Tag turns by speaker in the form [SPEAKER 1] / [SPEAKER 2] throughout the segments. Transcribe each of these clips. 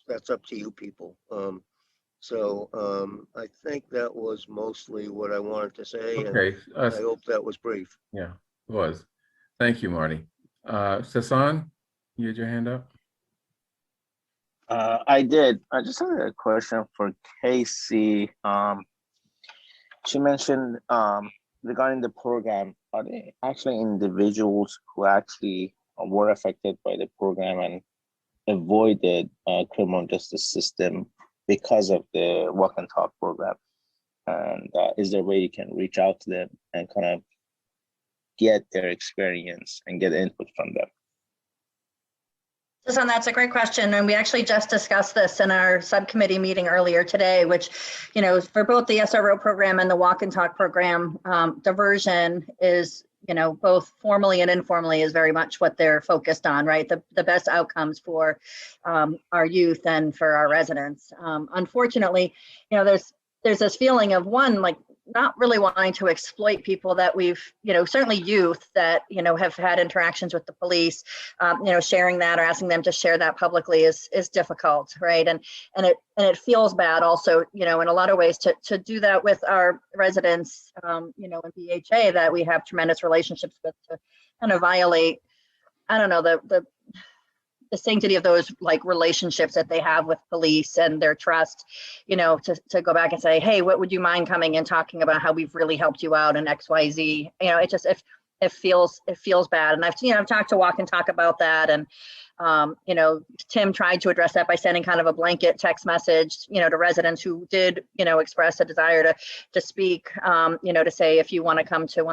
[SPEAKER 1] that's up to you people. I think that was mostly what I wanted to say, and
[SPEAKER 2] Okay.
[SPEAKER 1] I hope that was brief.
[SPEAKER 2] Yeah, it was. Thank you, Marty. Sasan, you had your hand up?
[SPEAKER 3] I did. I just had a question for Casey. She mentioned regarding the program, are they actually individuals who actually were affected by the program and avoided criminal justice system because of the walk and talk program? And is there a way you can reach out to them and kind of get their experience and get input from them?
[SPEAKER 4] Susan, that's a great question. And we actually just discussed this in our subcommittee meeting earlier today, which, you know, for both the SRO program and the walk and talk program, diversion is, you know, both formally and informally is very much what they're focused on, right? The best outcomes for our youth and for our residents. Unfortunately, you know, there's this feeling of one, like not really wanting to exploit people that we've, you know, certainly youth that, you know, have had interactions with the police, you know, sharing that or asking them to share that publicly is difficult, right? And it feels bad also, you know, in a lot of ways to do that with our residents, you know, in BHA that we have tremendous relationships with, to kind of violate, I don't know, the sanctity of those like relationships that they have with police and their trust, you know, to go back and say, hey, what would you mind coming and talking about how we've really helped you out in XYZ? You know, it feels bad. And I've talked to Walk and Talk about that. And, you know, Tim tried to address that by sending kind of a blanket text message, you know, to residents who did, you know, express a desire to speak, you know, to say, if you want to come to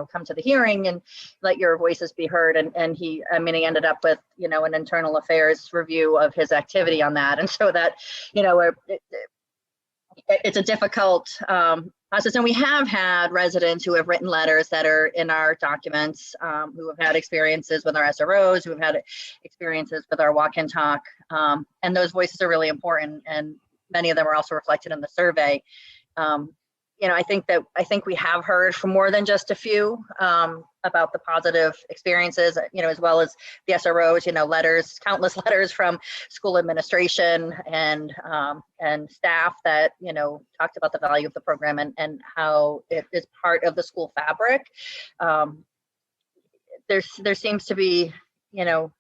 [SPEAKER 4] come to the hearing and let your voices be heard. And he ended up with, you know, an internal affairs review of his activity on that. And so that, you know, it's a difficult process. And we have had residents who have written letters that are in our documents, who have had experiences with our SROs, who have had experiences with our walk and talk. And those voices are really important. And many of them are also reflected in the survey. You know, I think we have heard from more than just a few about the positive experiences, you know, as well as the SROs, you know, letters, countless letters from school administration and staff that, you know, talked about the value of the program and how it is part of the school fabric. There seems to be, you know,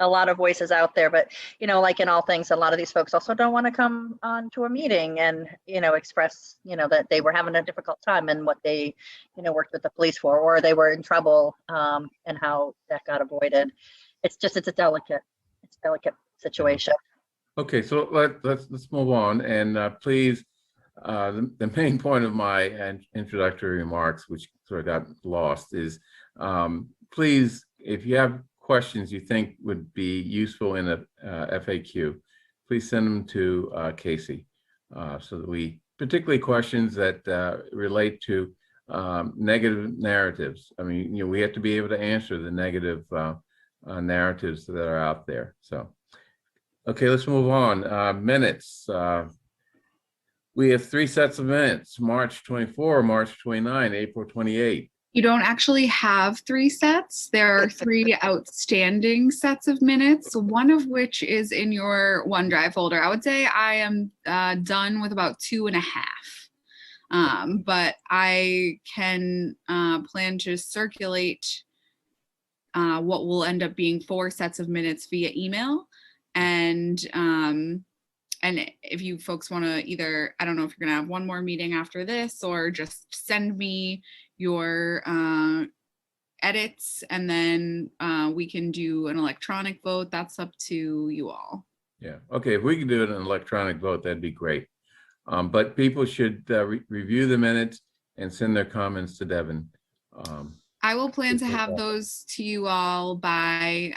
[SPEAKER 4] a lot of voices out there, but, you know, like in all things, a lot of these folks also don't want to come on to a meeting and, you know, express, you know, that they were having a difficult time and what they, you know, worked with the police for, or they were in trouble, and how that got avoided. It's a delicate situation.
[SPEAKER 2] Okay, so let's move on, and please, the main point of my introductory remarks, which sort of got lost, is please, if you have questions you think would be useful in a FAQ, please send them to Casey, so that we, particularly questions that relate to negative narratives. I mean, you know, we have to be able to answer the negative narratives that are out there. So, okay, let's move on. Minutes. We have 3 sets of minutes: March 24, March 29, April 28.
[SPEAKER 5] You don't actually have 3 sets. There are 3 outstanding sets of minutes, one of which is in your OneDrive folder. I would say I am done with about 2.5. But I can plan to circulate what will end up being 4 sets of minutes via email. And if you folks want to either, I don't know if you're going to have one more meeting after this, or just send me your edits, and then we can do an electronic vote. That's up to you all.
[SPEAKER 2] Yeah, okay, if we can do an electronic vote, that'd be great. But people should review the minutes and send their comments to Devin.
[SPEAKER 5] I will plan to have those to you all by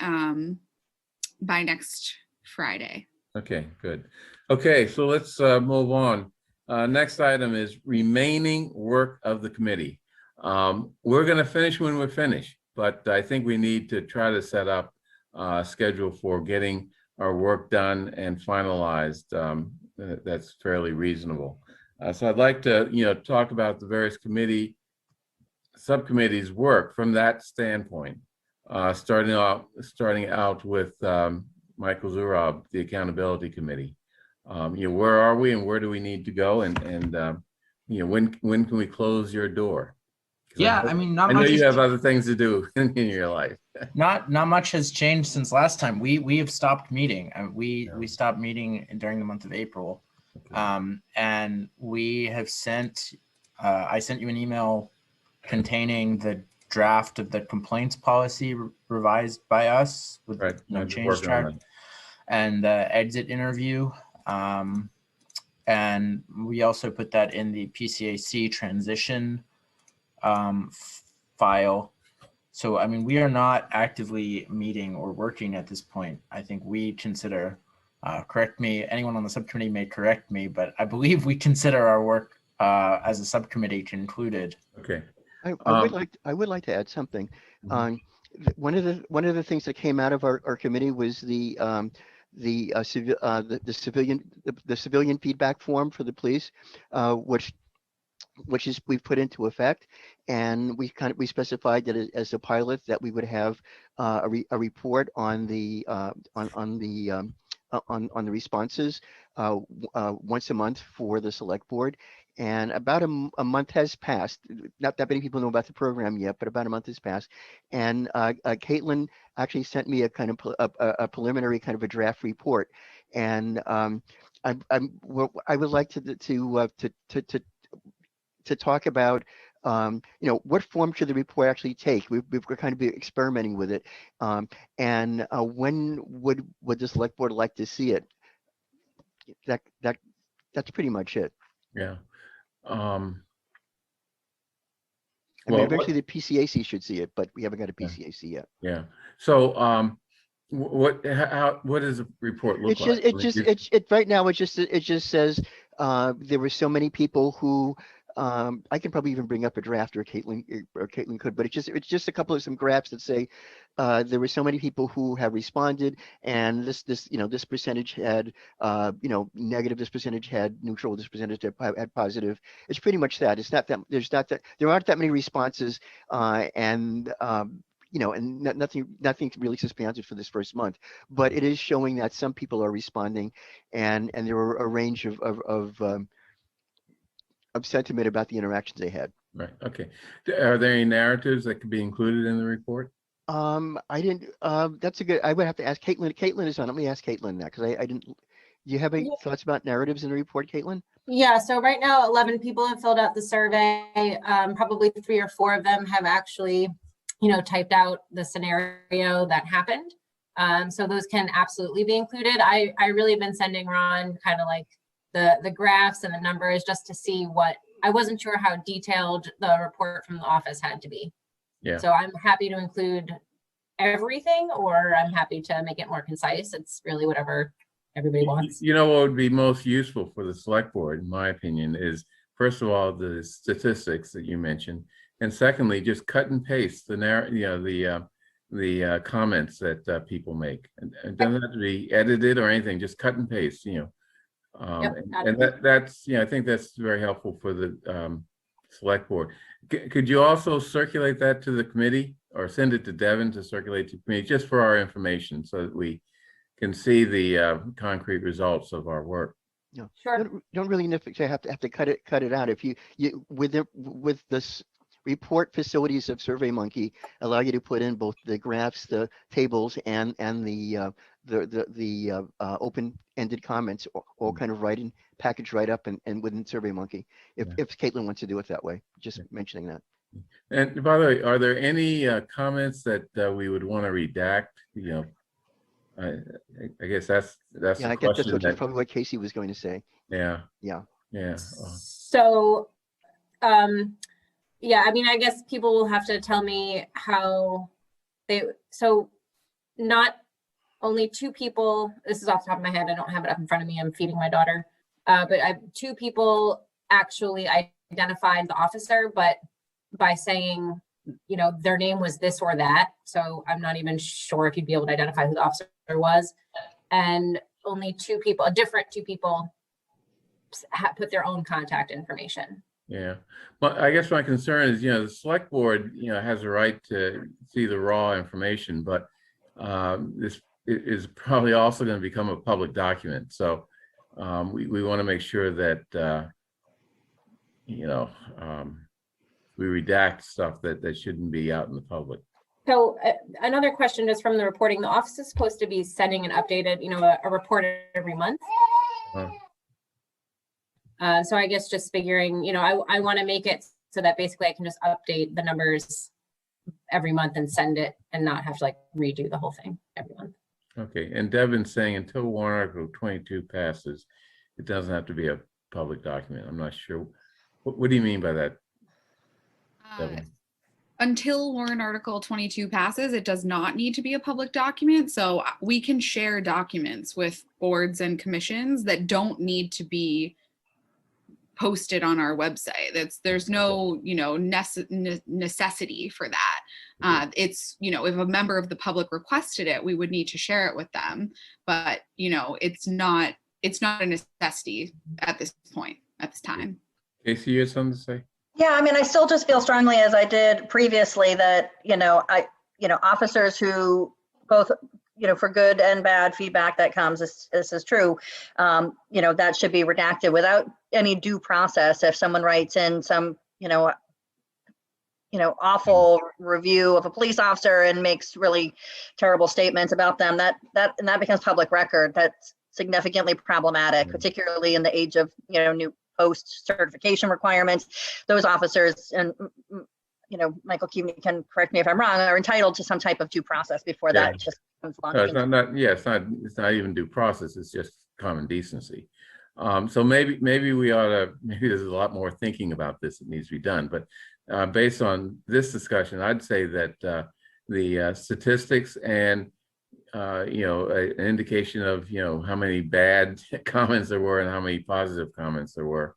[SPEAKER 5] next Friday.
[SPEAKER 2] Okay, good. Okay, so let's move on. Next item is remaining work of the committee. We're going to finish when we're finished, but I think we need to try to set up a schedule for getting our work done and finalized. That's fairly reasonable. So I'd like to, you know, talk about the various subcommittees' work from that standpoint. Starting out with Michael Zurab, the Accountability Committee. Where are we and where do we need to go? And when can we close your door?
[SPEAKER 6] Yeah, I mean, not
[SPEAKER 2] I know
[SPEAKER 6] much.
[SPEAKER 2] you have other things to do in your life.
[SPEAKER 6] Not much has changed since last time. We have stopped meeting. We stopped meeting during the month of April, and we have sent. I sent you an email containing the draft of the complaints policy revised by us with change track and the exit interview. And we also put that in the PCAC transition file. So, I mean, we are not actively meeting or working at this point. I think we consider, correct me, anyone on the subcommittee may correct me, but I believe we consider our work as a subcommittee concluded.
[SPEAKER 2] Okay.
[SPEAKER 7] I would like to add something. One of the things that came out of our committee was the civilian feedback form for the police, which is we've put into effect, and we specified that as a pilot that we would have a report on the responses once a month for the select board. And about a month has passed. Not that many people know about the program yet, but about a month has passed. And Caitlin actually sent me a kind of a preliminary kind of a draft report. And I would like to talk about what form should the report actually take. We're kind of experimenting with it, and when would the select board like to see it? That's pretty much it.
[SPEAKER 2] Yeah.
[SPEAKER 7] Eventually the PCAC should see it, but we haven't got a PCAC yet.
[SPEAKER 2] Yeah. So what does the report look like?
[SPEAKER 7] Right now it just says there were so many people who I can probably even bring up a draft, or Caitlin could, but it's just a couple of some graphs that say there were so many people who have responded, and this percentage had negative, this percentage had neutral, this percentage had positive. It's pretty much that. It's not that there aren't that many responses, and nothing really substantive for this first month, but it is showing that some people are responding, and there were a range of sentiment about the interactions they had.
[SPEAKER 2] Right. Okay. Are there any narratives that could be included in the report?
[SPEAKER 7] I didn't. That's a good. I would have to ask Caitlin. Caitlin is on. Let me ask Caitlin that, because I didn't. Do you have any thoughts about narratives in the report, Caitlin?
[SPEAKER 8] Yeah. So right now, 11 people have filled out the survey. Probably 3 or 4 of them have actually, typed out the scenario that happened. So those can absolutely be included. I really have been sending Ron kind of like the graphs and the numbers just to see what. I wasn't sure how detailed the report from the office had to be.
[SPEAKER 2] Yeah.
[SPEAKER 8] So I'm happy to include everything, or I'm happy to make it more concise. It's really whatever everybody wants.
[SPEAKER 2] What would be most useful for the select board, in my opinion, is first of all the statistics that you mentioned, and secondly, just cut and paste the comments that people make. And it doesn't have to be edited or anything. Just cut and paste. And that's I think that's very helpful for the select board. Could you also circulate that to the committee, or send it to Devin to circulate to the committee, just for our information, so that we can see the concrete results of our work?
[SPEAKER 7] Yeah,
[SPEAKER 8] sure.
[SPEAKER 7] Don't really have to cut it out. If you with this report, facilities of SurveyMonkey allow you to put in both the graphs, the tables, and the open-ended comments, all kind of packaged right up and within SurveyMonkey. If Caitlin wants to do it that way, just mentioning that.
[SPEAKER 2] And by the way, are there any comments that we would want to redact? I guess that's
[SPEAKER 7] I guess that's probably what Casey was going to say.
[SPEAKER 2] Yeah.
[SPEAKER 8] So, I mean, I guess people will have to tell me how so not only 2 people, this is off the top of my head, I don't have it up in front of me, I'm feeding my daughter, but 2 people actually identified the officer, but by saying, their name was this or that. So I'm not even sure if you'd be able to identify who the officer was. And only 2 people, different 2 people put their own contact information.
[SPEAKER 2] Yeah, but I guess my concern is, the select board, has a right to see the raw information, but this is probably also going to become a public document. So we want to make sure that, we redact stuff that shouldn't be out in the public.
[SPEAKER 8] So another question is from the reporting. The office is supposed to be sending an updated, a report every month. So I guess just figuring, I want to make it so that basically I can just update the numbers every month and send it and not have to like redo the whole thing every month.
[SPEAKER 2] Okay, and Devin's saying until warrant article 22 passes, it doesn't have to be a public document. I'm not sure. What do you mean by that, Devin?
[SPEAKER 5] Until warrant article 22 passes, it does not need to be a public document. So we can share documents with boards and commissions that don't need to be posted on our website. There's no, necessity for that. It's, if a member of the public requested it, we would need to share it with them. But, it's not a necessity at this point, at this time.
[SPEAKER 2] Casey, you had something to say?
[SPEAKER 4] Yeah, I mean, I still just feel strongly, as I did previously, that, officers who both, for good and bad feedback that comes, this is true, that should be redacted without any due process. If someone writes in some, awful review of a police officer and makes really terrible statements about them, that becomes public record. That's significantly problematic, particularly in the age of, new post certification requirements. Those officers, and Michael Keaveney can correct me if I'm wrong, are entitled to some type of due process before that just comes along.
[SPEAKER 2] No, it's not even due process. It's just common decency. So maybe there's a lot more thinking about this that needs to be done. But based on this discussion, I'd say that the statistics and an indication of how many bad comments there were and how many positive comments there were,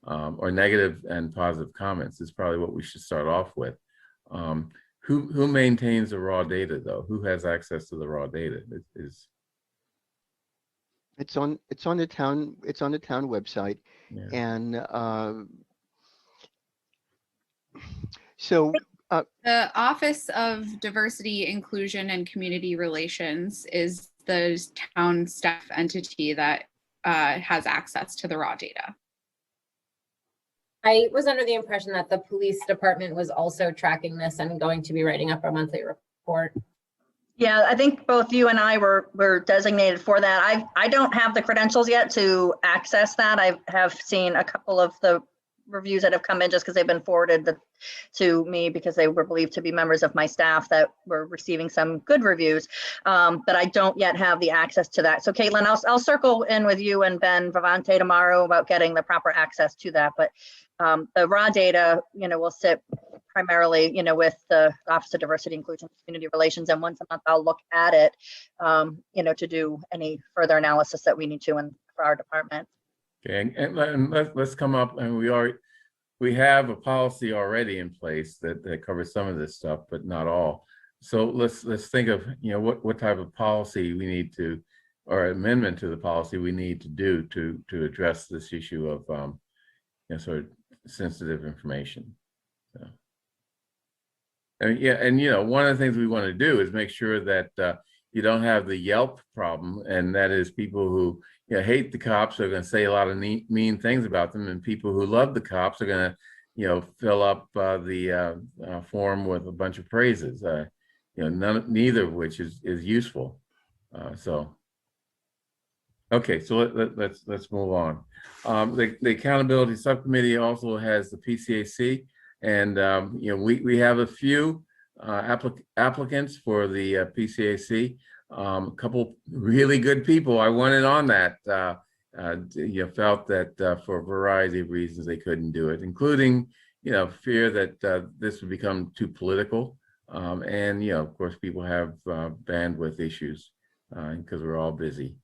[SPEAKER 2] or negative and positive comments, is probably what we should start off with. Who maintains the raw data though? Who has access to the raw data?
[SPEAKER 7] It's on the town website,
[SPEAKER 2] Yeah.
[SPEAKER 7] and so.
[SPEAKER 5] The Office of Diversity, Inclusion, and Community Relations is the town staff entity that has access to the raw data.
[SPEAKER 8] I was under the impression that the police department was also tracking this and going to be writing up a monthly report.
[SPEAKER 4] Yeah, I think both you and I were designated for that. I don't have the credentials yet to access that. I have seen a couple of the reviews that have come in just because they've been forwarded to me because they were believed to be members of my staff that were receiving some good reviews, but I don't yet have the access to that. So Caitlin, I'll circle in with you and Ben Vivante tomorrow about getting the proper access to that. But the raw data, will sit primarily, with the Office of Diversity, Inclusion, and Community Relations, and once a month I'll look at it, to do any further analysis that we need to for our department.
[SPEAKER 2] Okay, and let's come up, and we have a policy already in place that covers some of this stuff, but not all. So let's think of what type of policy we need to, or amendment to the policy we need to do to address this issue of sort of sensitive information. So, and one of the things we want to do is make sure that you don't have the Yelp problem, and that is people who hate the cops are going to say a lot of mean things about them, and people who love the cops are going to fill up the form with a bunch of praises. Neither of which is useful. Okay, so let's move on. The accountability subcommittee also has the PCAC, and we have a few applicants for the PCAC. A couple really good people. I wanted on that. Felt that for a variety of reasons they couldn't do it, including fear that this would become too political, and of course people have bandwidth issues because we're all busy.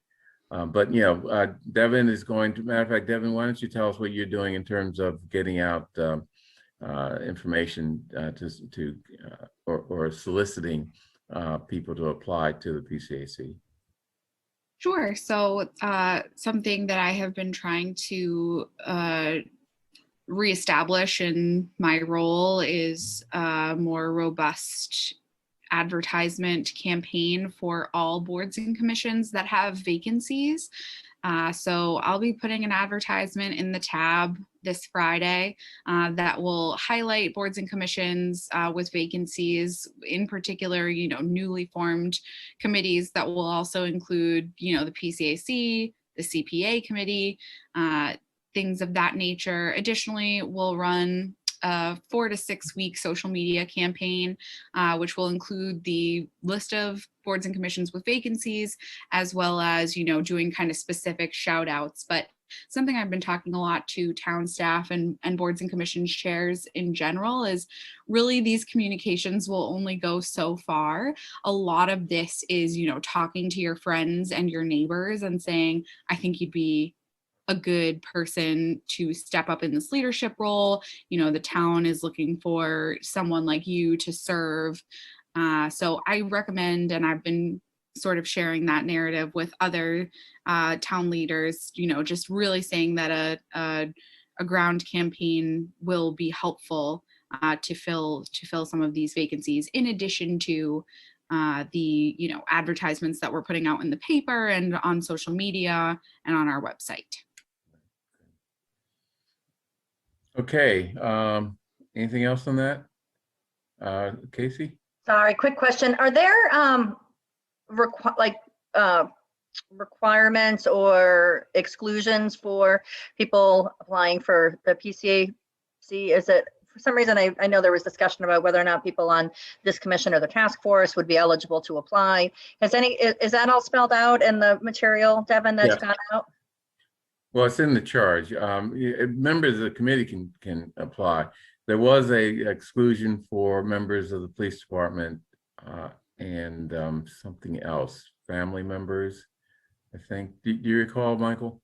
[SPEAKER 2] But Devin is going to. Matter of fact, Devin, why don't you tell us what you're doing in terms of getting out information or soliciting people to apply to the PCAC?
[SPEAKER 5] Sure. So something that I have been trying to reestablish in my role is more robust advertisement campaign for all boards and commissions that have vacancies. So I'll be putting an advertisement in the tab this Friday that will highlight boards and commissions with vacancies, in particular, newly formed committees that will also include, the PCAC, the CPA committee, things of that nature. Additionally, we'll run a 4 to 6 week social media campaign, which will include the list of boards and commissions with vacancies, as well as, doing kind of specific shout outs. But something I've been talking a lot to town staff and boards and commissions chairs in general is really these communications will only go so far. A lot of this is, talking to your friends and your neighbors and saying, I think you'd be a good person to step up in this leadership role. The town is looking for someone like you to serve. So I recommend, and I've been sort of sharing that narrative with other town leaders, just really saying that a ground campaign will be helpful to fill some of these vacancies, in addition to the advertisements that we're putting out in the paper and on social media and on our website.
[SPEAKER 2] Okay, anything else on that? Casey?
[SPEAKER 4] Sorry, quick question. Are there requirements or exclusions for people applying for the PCAC? Is it, for some reason, I know there was discussion about whether or not people on this commission or the task force would be eligible to apply. Is that all spelled out in the material, Devin, that's gone out?
[SPEAKER 2] Well, it's in the charge. Members of the committee can apply. There was a exclusion for members of the police department and something else, family members, I think. Do you recall, Michael?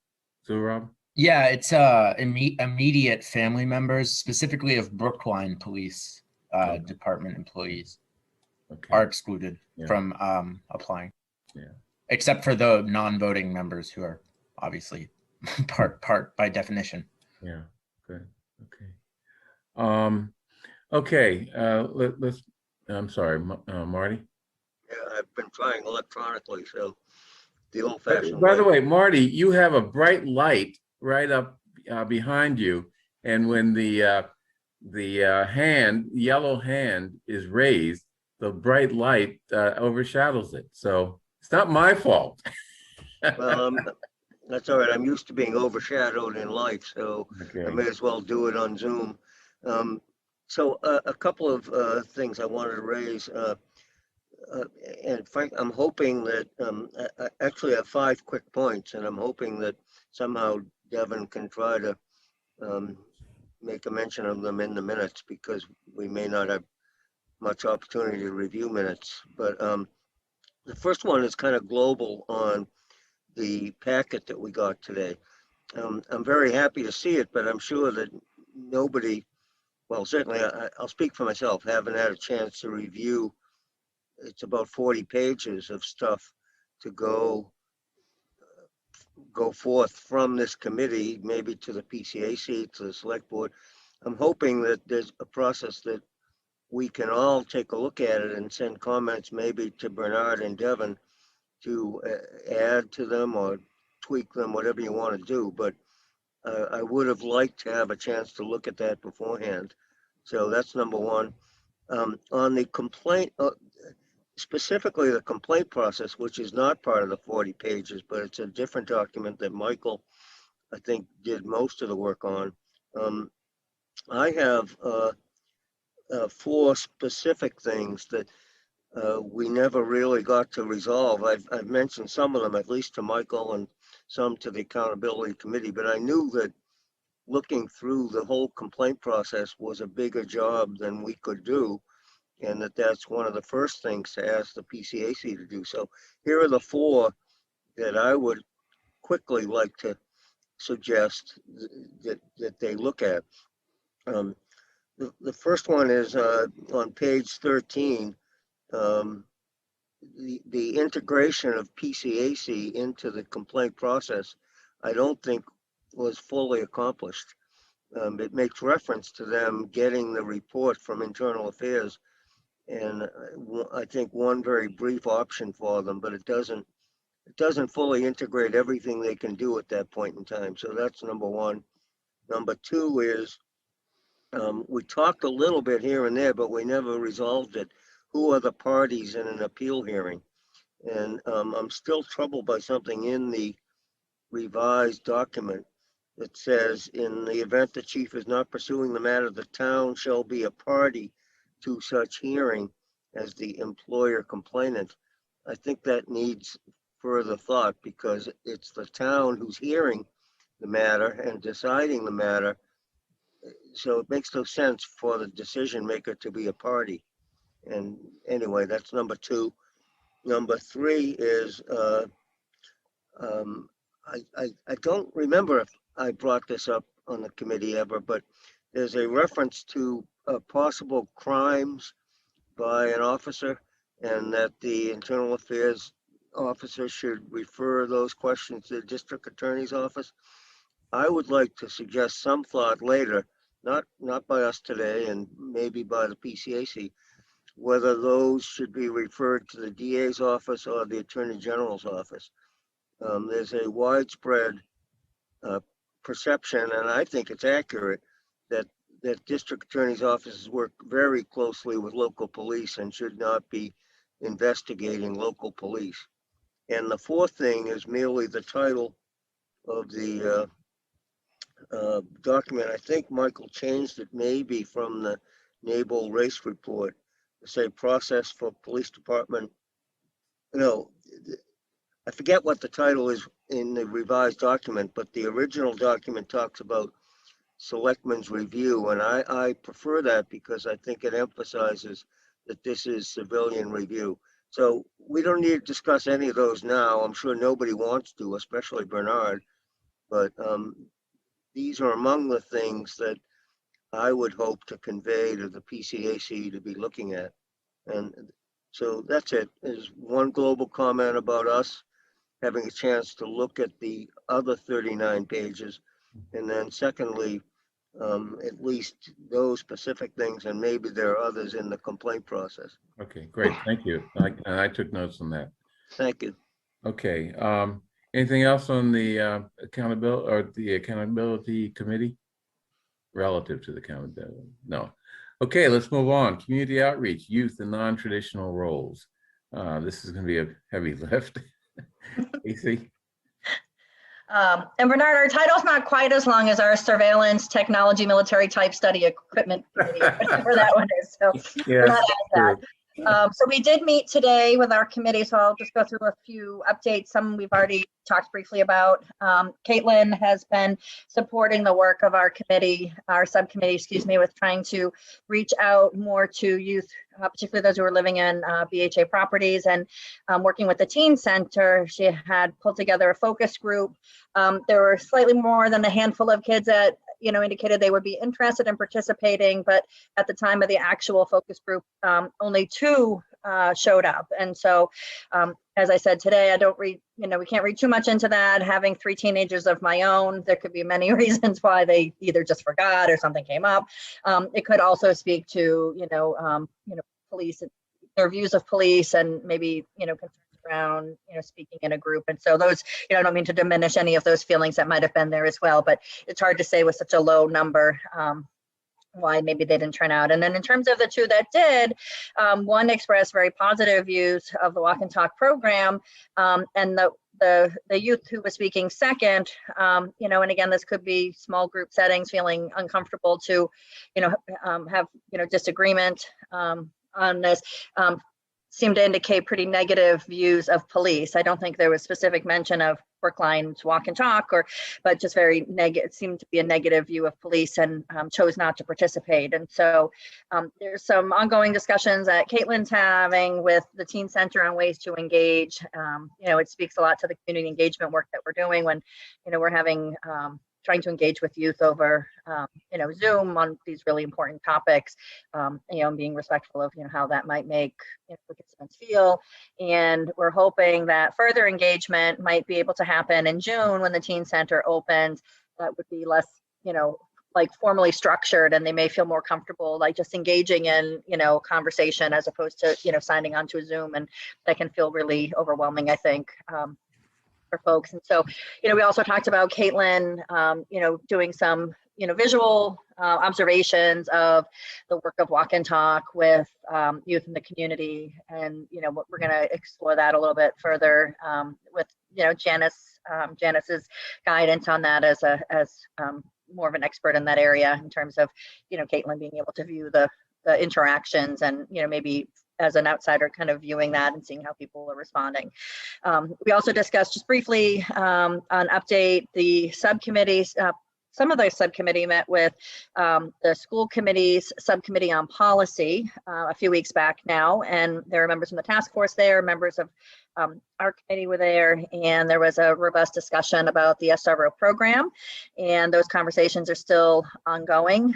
[SPEAKER 2] Rob?
[SPEAKER 6] Yeah, it's immediate family members, specifically of Brookline Police Department employees, are excluded from applying.
[SPEAKER 2] Yeah. Except
[SPEAKER 6] for the non-voting members who are obviously part by definition.
[SPEAKER 2] Yeah. Good. Okay. Okay. Let's. I'm sorry, Marty.
[SPEAKER 1] Yeah, I've been trying electronically, so the old-fashioned.
[SPEAKER 2] By the way, Marty, you have a bright light right up behind you, and when the yellow hand is raised, the bright light overshadows it. So it's not my fault.
[SPEAKER 1] Well, that's all right. I'm used to being overshadowed in life, so I may as well do it on Zoom. So a couple of things I wanted to raise. And Frank, I'm hoping that I actually have 5 quick points, and I'm hoping that somehow Devin can try to make a mention of them in the minutes, because we may not have much opportunity to review minutes. But the first one is kind of global on the packet that we got today. I'm very happy to see it, but I'm sure that nobody, well, certainly I'll speak for myself, haven't had a chance to review. It's about 40 pages of stuff to go forth from this committee, maybe to the PCAC, to the select board. I'm hoping that there's a process that we can all take a look at it and send comments maybe to Bernard and Devin to add to them or tweak them, whatever you want to do. But I would have liked to have a chance to look at that beforehand. So that's number one. On the complaint, specifically the complaint process, which is not part of the 40 pages, but it's a different document that Michael, I think, did most of the work on. I have 4 specific things that we never really got to resolve. I've mentioned some of them, at least to Michael, and some to the accountability committee, but I knew that looking through the whole complaint process was a bigger job than we could do, and that's one of the first things to ask the PCAC to do. So here are the 4 that I would quickly like to suggest that they look at. The first one is on page 13. The integration of PCAC into the complaint process, I don't think was fully accomplished. It makes reference to them getting the report from Internal Affairs and I think one very brief option for them, but it doesn't fully integrate everything they can do at that point in time. So that's number one. Number two is we talked a little bit here and there, but we never resolved it. Who are the parties in an appeal hearing? And I'm still troubled by something in the revised document that says, in the event the chief is not pursuing the matter, the town shall be a party to such hearing as the employer complainant. I think that needs further thought, because it's the town who's hearing the matter and deciding the matter. So it makes no sense for the decision maker to be a party. And anyway, that's number two. Number three is, I don't remember if I brought this up on the committee ever, but there's a reference to possible crimes by an officer, and that the internal affairs officer should refer those questions to the district attorney's office. I would like to suggest some thought later, not by us today and maybe by the PCAC, whether those should be referred to the DA's office or the Attorney General's office. There's a widespread perception, and I think it's accurate, that district attorney's offices work very closely with local police and should not be investigating local police. And the fourth thing is merely the title of the document. I think Michael changed it maybe from the Naval Race Report to say process for police department. No, I forget what the title is in the revised document, but the original document talks about selectmen's review, and I prefer that because I think it emphasizes that this is civilian review. So we don't need to discuss any of those now. I'm sure nobody wants to, especially Bernard, but these are among the things that I would hope to convey to the PCAC to be looking at. And so that's it. There's one global comment about us having a chance to look at the other 39 pages. And then secondly, at least those specific things, and maybe there are others in the complaint process.
[SPEAKER 2] Okay, great. Thank you. I took notes on that.
[SPEAKER 1] Thank you.
[SPEAKER 2] Okay. Anything else on the accountability committee relative to the accountability? No. Okay, let's move on. Community outreach, youth and non-traditional roles. This is going to be a heavy lift. AC?
[SPEAKER 4] And Bernard, our title's not quite as long as our surveillance, technology, military type study equipment committee, whatever that one is. So we're not at that. So we did meet today with our committee, so I'll just go through a few updates. Some we've already talked briefly about. Caitlin has been supporting the work of our committee, our subcommittee, excuse me, with trying to reach out more to youth, particularly those who are living in BHA properties, and working with the teen center. She had pulled together a focus group. There were slightly more than a handful of kids that indicated they would be interested in participating, but at the time of the actual focus group, only 2 showed up. And so, as I said today, we can't read too much into that. Having 3 teenagers of my own, there could be many reasons why they either just forgot or something came up. It could also speak to, police, their views of police, and maybe, concerns around, speaking in a group. And so those, I don't mean to diminish any of those feelings that might have been there as well, but it's hard to say with such a low number why maybe they didn't turn out. And then in terms of the 2 that did, one expressed very positive views of the Walk and Talk program, and the youth who was speaking second, and again, this could be small group settings, feeling uncomfortable to, have, disagreement on this, seemed to indicate pretty negative views of police. I don't think there was specific mention of Brookline's Walk and Talk, but just very negative. It seemed to be a negative view of police, and chose not to participate. And so there's some ongoing discussions that Caitlin's having with the teen center on ways to engage. It speaks a lot to the community engagement work that we're doing when, we're having trying to engage with youth over, Zoom on these really important topics, and being respectful of, how that might make participants feel. And we're hoping that further engagement might be able to happen in June when the teen center opens. That would be less, like formally structured, and they may feel more comfortable like just engaging in, you know, conversation as opposed to, you know, signing onto a Zoom, and that can feel really overwhelming, I think, for folks. And so, you know, we also talked about Caitlin, you know, doing some, you know, visual observations of the work of Walk and Talk with youth in the community. And, you know, we're going to explore that a little bit further with, you know, Janice's guidance on that as more of an expert in that area in terms of, you know, Caitlin being able to view the interactions and, you know, maybe as an outsider kind of viewing that and seeing how people are responding. We also discussed just briefly on update the subcommittees. Some of the subcommittee met with the school committee's subcommittee on policy a few weeks back now, and there are members from the task force there, members of our committee were there, and there was a robust discussion about the SRO program, and those conversations are still ongoing.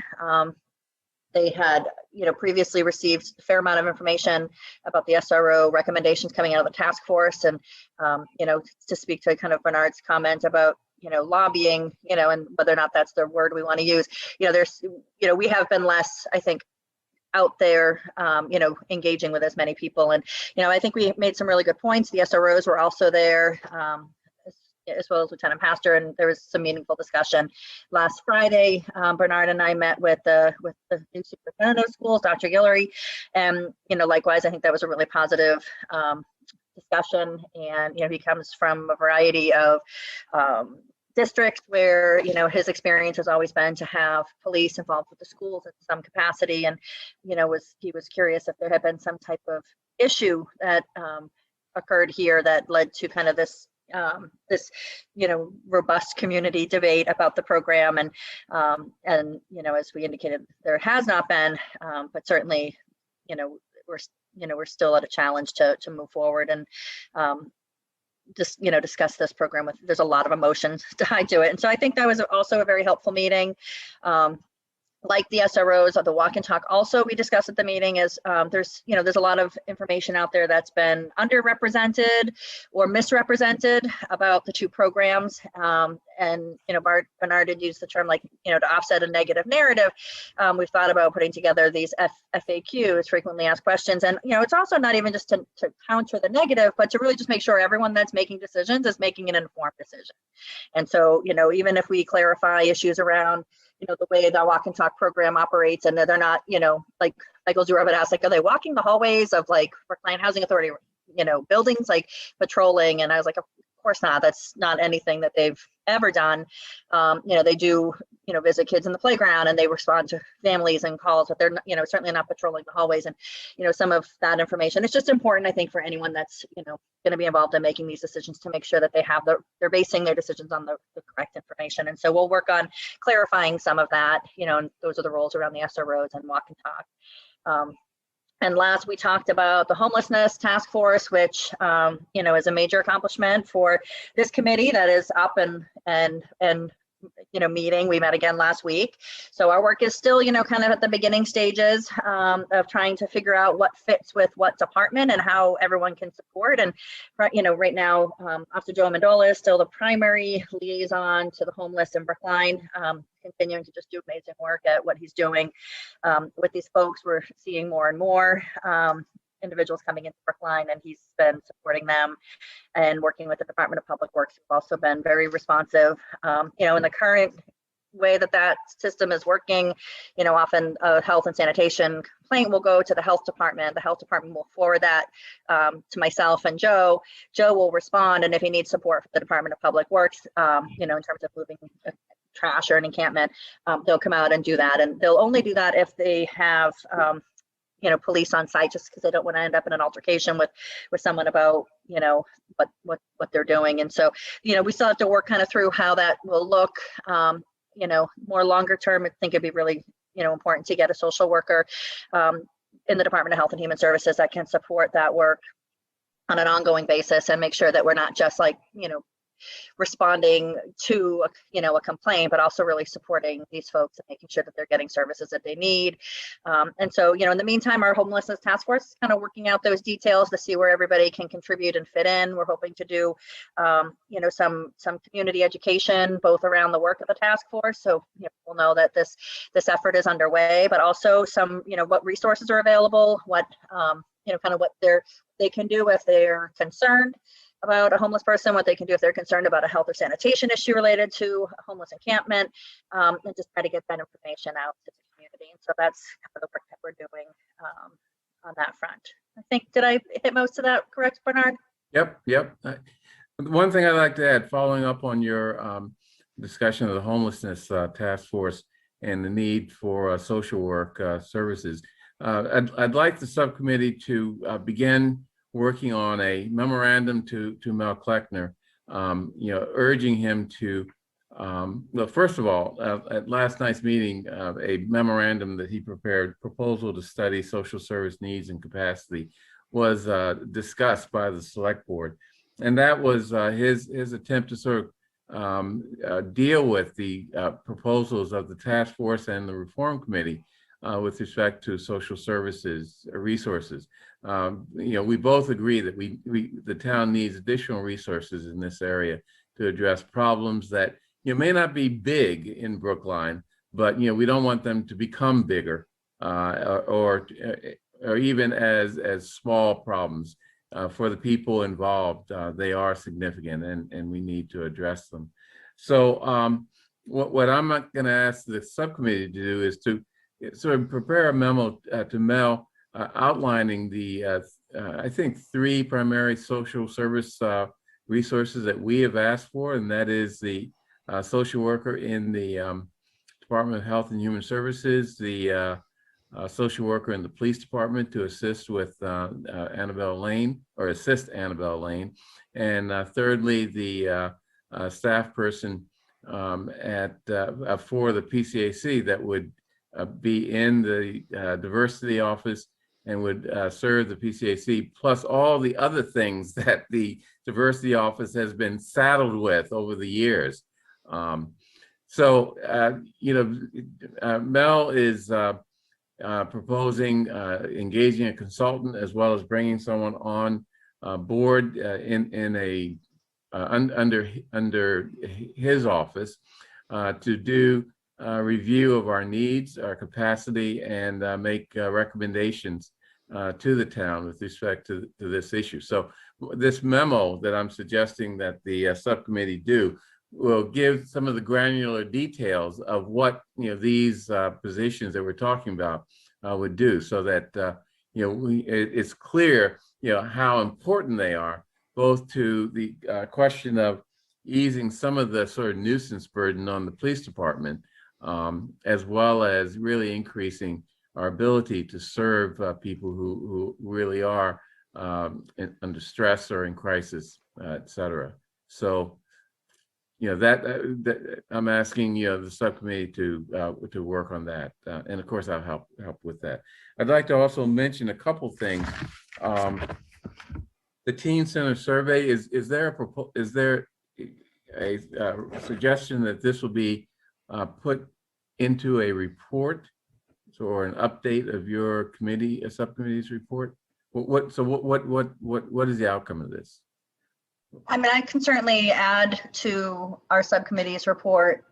[SPEAKER 4] They had, you know, previously received a fair amount of information about the SRO recommendations coming out of the task force, and you know, to speak to kind of Bernard's comment about, you know, lobbying, you know, and whether or not that's the word we want to use. You know, there's, you know, we have been less, I think, out there, you know, engaging with as many people. And, you know, I think we made some really good points. The SROs were also there, as well as Lieutenant Pastor, and there was some meaningful discussion. Last Friday, Bernard and I met with the new superintendent of schools, Dr. Guillory, and, you know, likewise, I think that was a really positive discussion. And, you know, he comes from a variety of districts where, you know, his experience has always been to have police involved with the schools in some capacity, and, you know, he was curious if there had been some type of issue that occurred here that led to kind of this you know, robust community debate about the program. And you know, as we indicated, there has not been, but certainly, you know, we're still at a challenge to move forward and just, you know, discuss this program with, there's a lot of emotions tied to it. And so I think that was also a very helpful meeting. Like the SROs or the Walk and Talk, also we discussed at the meeting is there's, you know, there's a lot of information out there that's been underrepresented or misrepresented about the two programs. And, you know, Bernard did use the term, like, you know, to offset a negative narrative. We've thought about putting together these FAQs, frequently asked questions. And, you know, it's also not even just to counter the negative, but to really just make sure everyone that's making decisions is making an informed decision. And so, you know, even if we clarify issues around, you know, the way the Walk and Talk program operates, and they're not, you know, like Michael Zurabit asked, like, are they walking the hallways of like Brookline Housing Authority, you know, buildings, like patrolling? And I was like, of course not. That's not anything that they've ever done. You know, they do, you know, visit kids in the playground, and they respond to families and calls, but they're, you know, certainly not patrolling the hallways. And, you know, some of that information, it's just important, I think, for anyone that's, you know, going to be involved in making these decisions to make sure that they have they're basing their decisions on the correct information. And so we'll work on clarifying some of that, you know, and those are the roles around the SROs and Walk and Talk. And last, we talked about the homelessness task force, which, you know, is a major accomplishment for this committee that is up and you know, meeting. We met again last week. So our work is still, you know, kind of at the beginning stages of trying to figure out what fits with what department and how everyone can support. And, you know, right now, Officer Joe Amendola is still the primary liaison to the homeless in Brookline, continuing to just do amazing work at what he's doing with these folks. We're seeing more and more individuals coming into Brookline, and he's been supporting them and working with the Department of Public Works. We've also been very responsive. You know, in the current way that system is working, you know, often a health and sanitation complaint will go to the health department. The health department will forward that to myself and Joe. Joe will respond, and if he needs support from the Department of Public Works, you know, in terms of moving trash or an encampment, they'll come out and do that. And they'll only do that if they have you know, police on site, just because they don't want to end up in an altercation with someone about, you know, what they're doing. And so, you know, we still have to work kind of through how that will look. You know, more longer term, I think it'd be really, you know, important to get a social worker in the Department of Health and Human Services that can support that work on an ongoing basis and make sure that we're not just like, you know, responding to, a complaint, but also really supporting these folks and making sure that they're getting services that they need. And so, in the meantime, our homelessness task force is kind of working out those details to see where everybody can contribute and fit in. We're hoping to do, some community education, both around the work of the task force. So we'll know that this effort is underway, but also some, what resources are available, what, kind of what they can do if they're concerned about a homeless person, what they can do if they're concerned about a health or sanitation issue related to a homeless encampment, and just try to get that information out to the community. And so that's kind of the work that we're doing on that front. I think, did I hit most of that correct, Bernard?
[SPEAKER 2] Yep. One thing I'd like to add, following up on your discussion of the homelessness task force and the need for social work services, I'd like the subcommittee to begin working on a memorandum to Mel Kleckner, urging him to, well, first of all, at last night's meeting, a memorandum that he prepared, proposal to study social service needs and capacity, was discussed by the select board. And that was his attempt to sort of deal with the proposals of the task force and the reform committee with respect to social services resources. We both agree that the town needs additional resources in this area to address problems that may not be big in Brookline, but we don't want them to become bigger or even as small problems. For the people involved, they are significant, and we need to address them. So what I'm going to ask the subcommittee to do is to sort of prepare a memo to Mel outlining the, I think, 3 primary social service resources that we have asked for, and that is the social worker in the Department of Health and Human Services, the social worker in the police department to assist with Annabelle Lane, or assist Annabelle Lane, and thirdly, the staff person for the PCAC that would be in the diversity office and would serve the PCAC, plus all the other things that the diversity office has been saddled with over the years. Mel is proposing engaging a consultant as well as bringing someone on board under his office to do a review of our needs, our capacity, and make recommendations to the town with respect to this issue. So this memo that I'm suggesting that the subcommittee do will give some of the granular details of what these positions that we're talking about would do, so that it's clear how important they are, both to the question of easing some of the sort of nuisance burden on the police department, as well as really increasing our ability to serve people who really are under stress or in crisis, et cetera. So, that I'm asking the subcommittee to work on that, and of course I'll help with that. I'd like to also mention a couple things. The Teen Center survey, is there a suggestion that this will be put into a report or an update of your subcommittee's report? What is the outcome of this?
[SPEAKER 4] I mean, I can certainly add to our subcommittee's report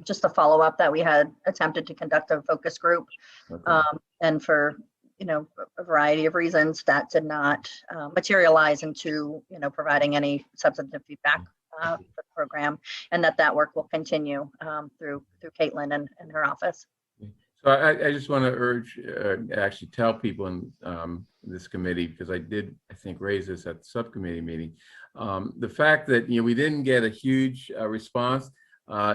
[SPEAKER 4] just a follow-up that we had attempted to conduct a focus group.
[SPEAKER 2] Okay.
[SPEAKER 4] And for, a variety of reasons that did not materialize into, providing any substantive feedback for the program, and that work will continue through Caitlin and her office.
[SPEAKER 2] So I just want to urge, actually tell people in this committee, because I think, raise this at the subcommittee meeting. The fact that we didn't get a huge response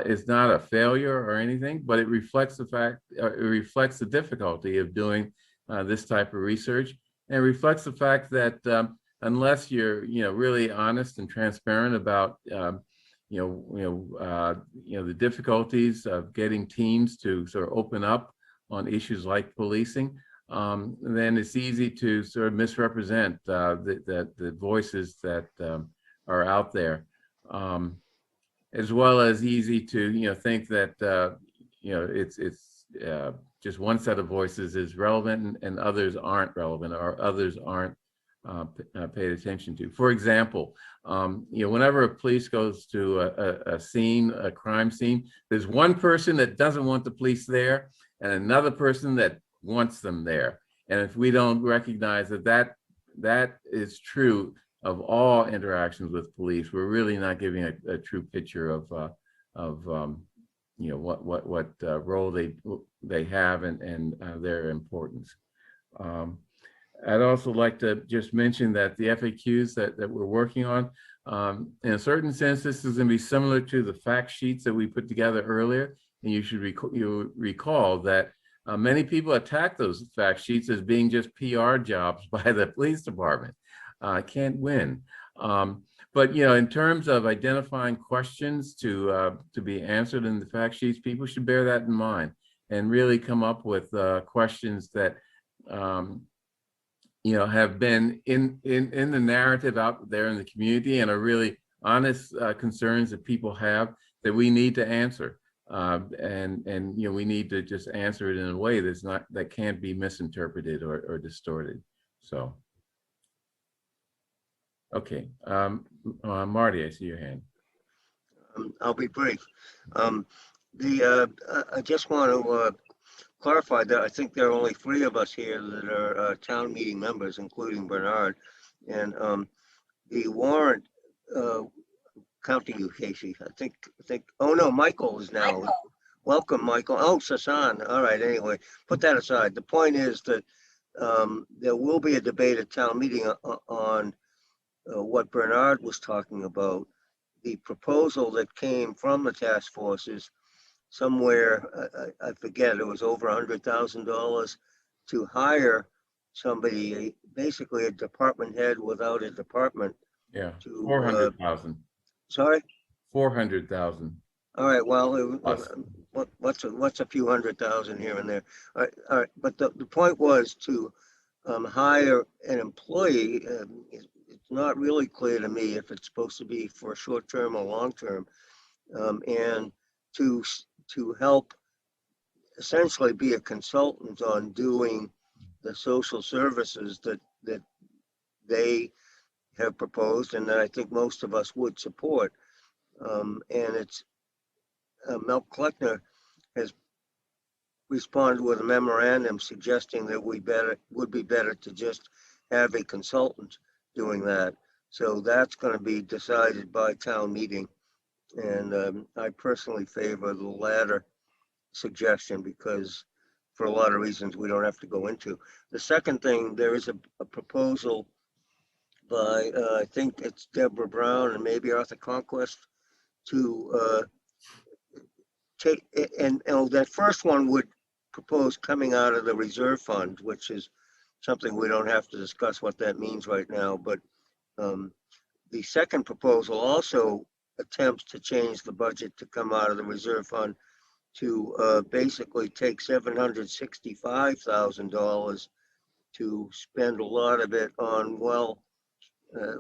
[SPEAKER 2] is not a failure or anything, but it reflects the difficulty of doing this type of research, and it reflects the fact that unless you're really honest and transparent about the difficulties of getting teams to sort of open up on issues like policing, then it's easy to sort of misrepresent the voices that are out there. as well as easy to, think that, it's just one set of voices is relevant and others aren't relevant or others aren't paid attention to. For example, whenever a police goes to a scene, a crime scene, there's one person that doesn't want the police there and another person that wants them there. And if we don't recognize that is true of all interactions with police, we're really not giving a true picture of what role they have and their importance. I'd also like to just mention that the FAQs that we're working on, in a certain sense, this is going to be similar to the fact sheets that we put together earlier. And you should recall that many people attack those fact sheets as being just PR jobs by the police department. Can't win. But in terms of identifying questions to be answered in the fact sheets, people should bear that in mind and really come up with questions that have been in the narrative out there in the community and are really honest concerns that people have that we need to answer. And we need to just answer it in a way that can't be misinterpreted or distorted. So. Okay, Marty, I see your hand.
[SPEAKER 1] I'll be brief. I just want to clarify that I think there are only 3 of us here that are town meeting members, including Bernard. And the warrant, counting you, Casey. I think. Oh no, Michael is now. Michael. Welcome, Michael. Oh, Sasan. All right. Anyway, put that aside. The point is that there will be a debate at town meeting on what Bernard was talking about. The proposal that came from the task force is somewhere, I forget, it was over $100,000 to hire somebody, basically a department head without a department.
[SPEAKER 2] Yeah, 400,000.
[SPEAKER 1] Sorry?
[SPEAKER 2] 400,000.
[SPEAKER 1] All right, well, what's a few $100,000 here and there? All right. But the point was to hire an employee. It's not really clear to me if it's supposed to be for short term or long term, and to help essentially be a consultant on doing the social services that they have proposed and that I think most of us would support. And it's Mel Kleckner has responded with a memorandum suggesting that would be better to just have a consultant doing that. So that's going to be decided by town meeting. And I personally favor the latter suggestion because for a lot of reasons we don't have to go into. The second thing, there is a proposal by, I think it's Deborah Brown and maybe Arthur Conquest to take, and that first one would propose coming out of the reserve fund, which is something we don't have to discuss what that means right now. But the second proposal also attempts to change the budget to come out of the reserve fund to basically take $765,000 to spend a lot of it on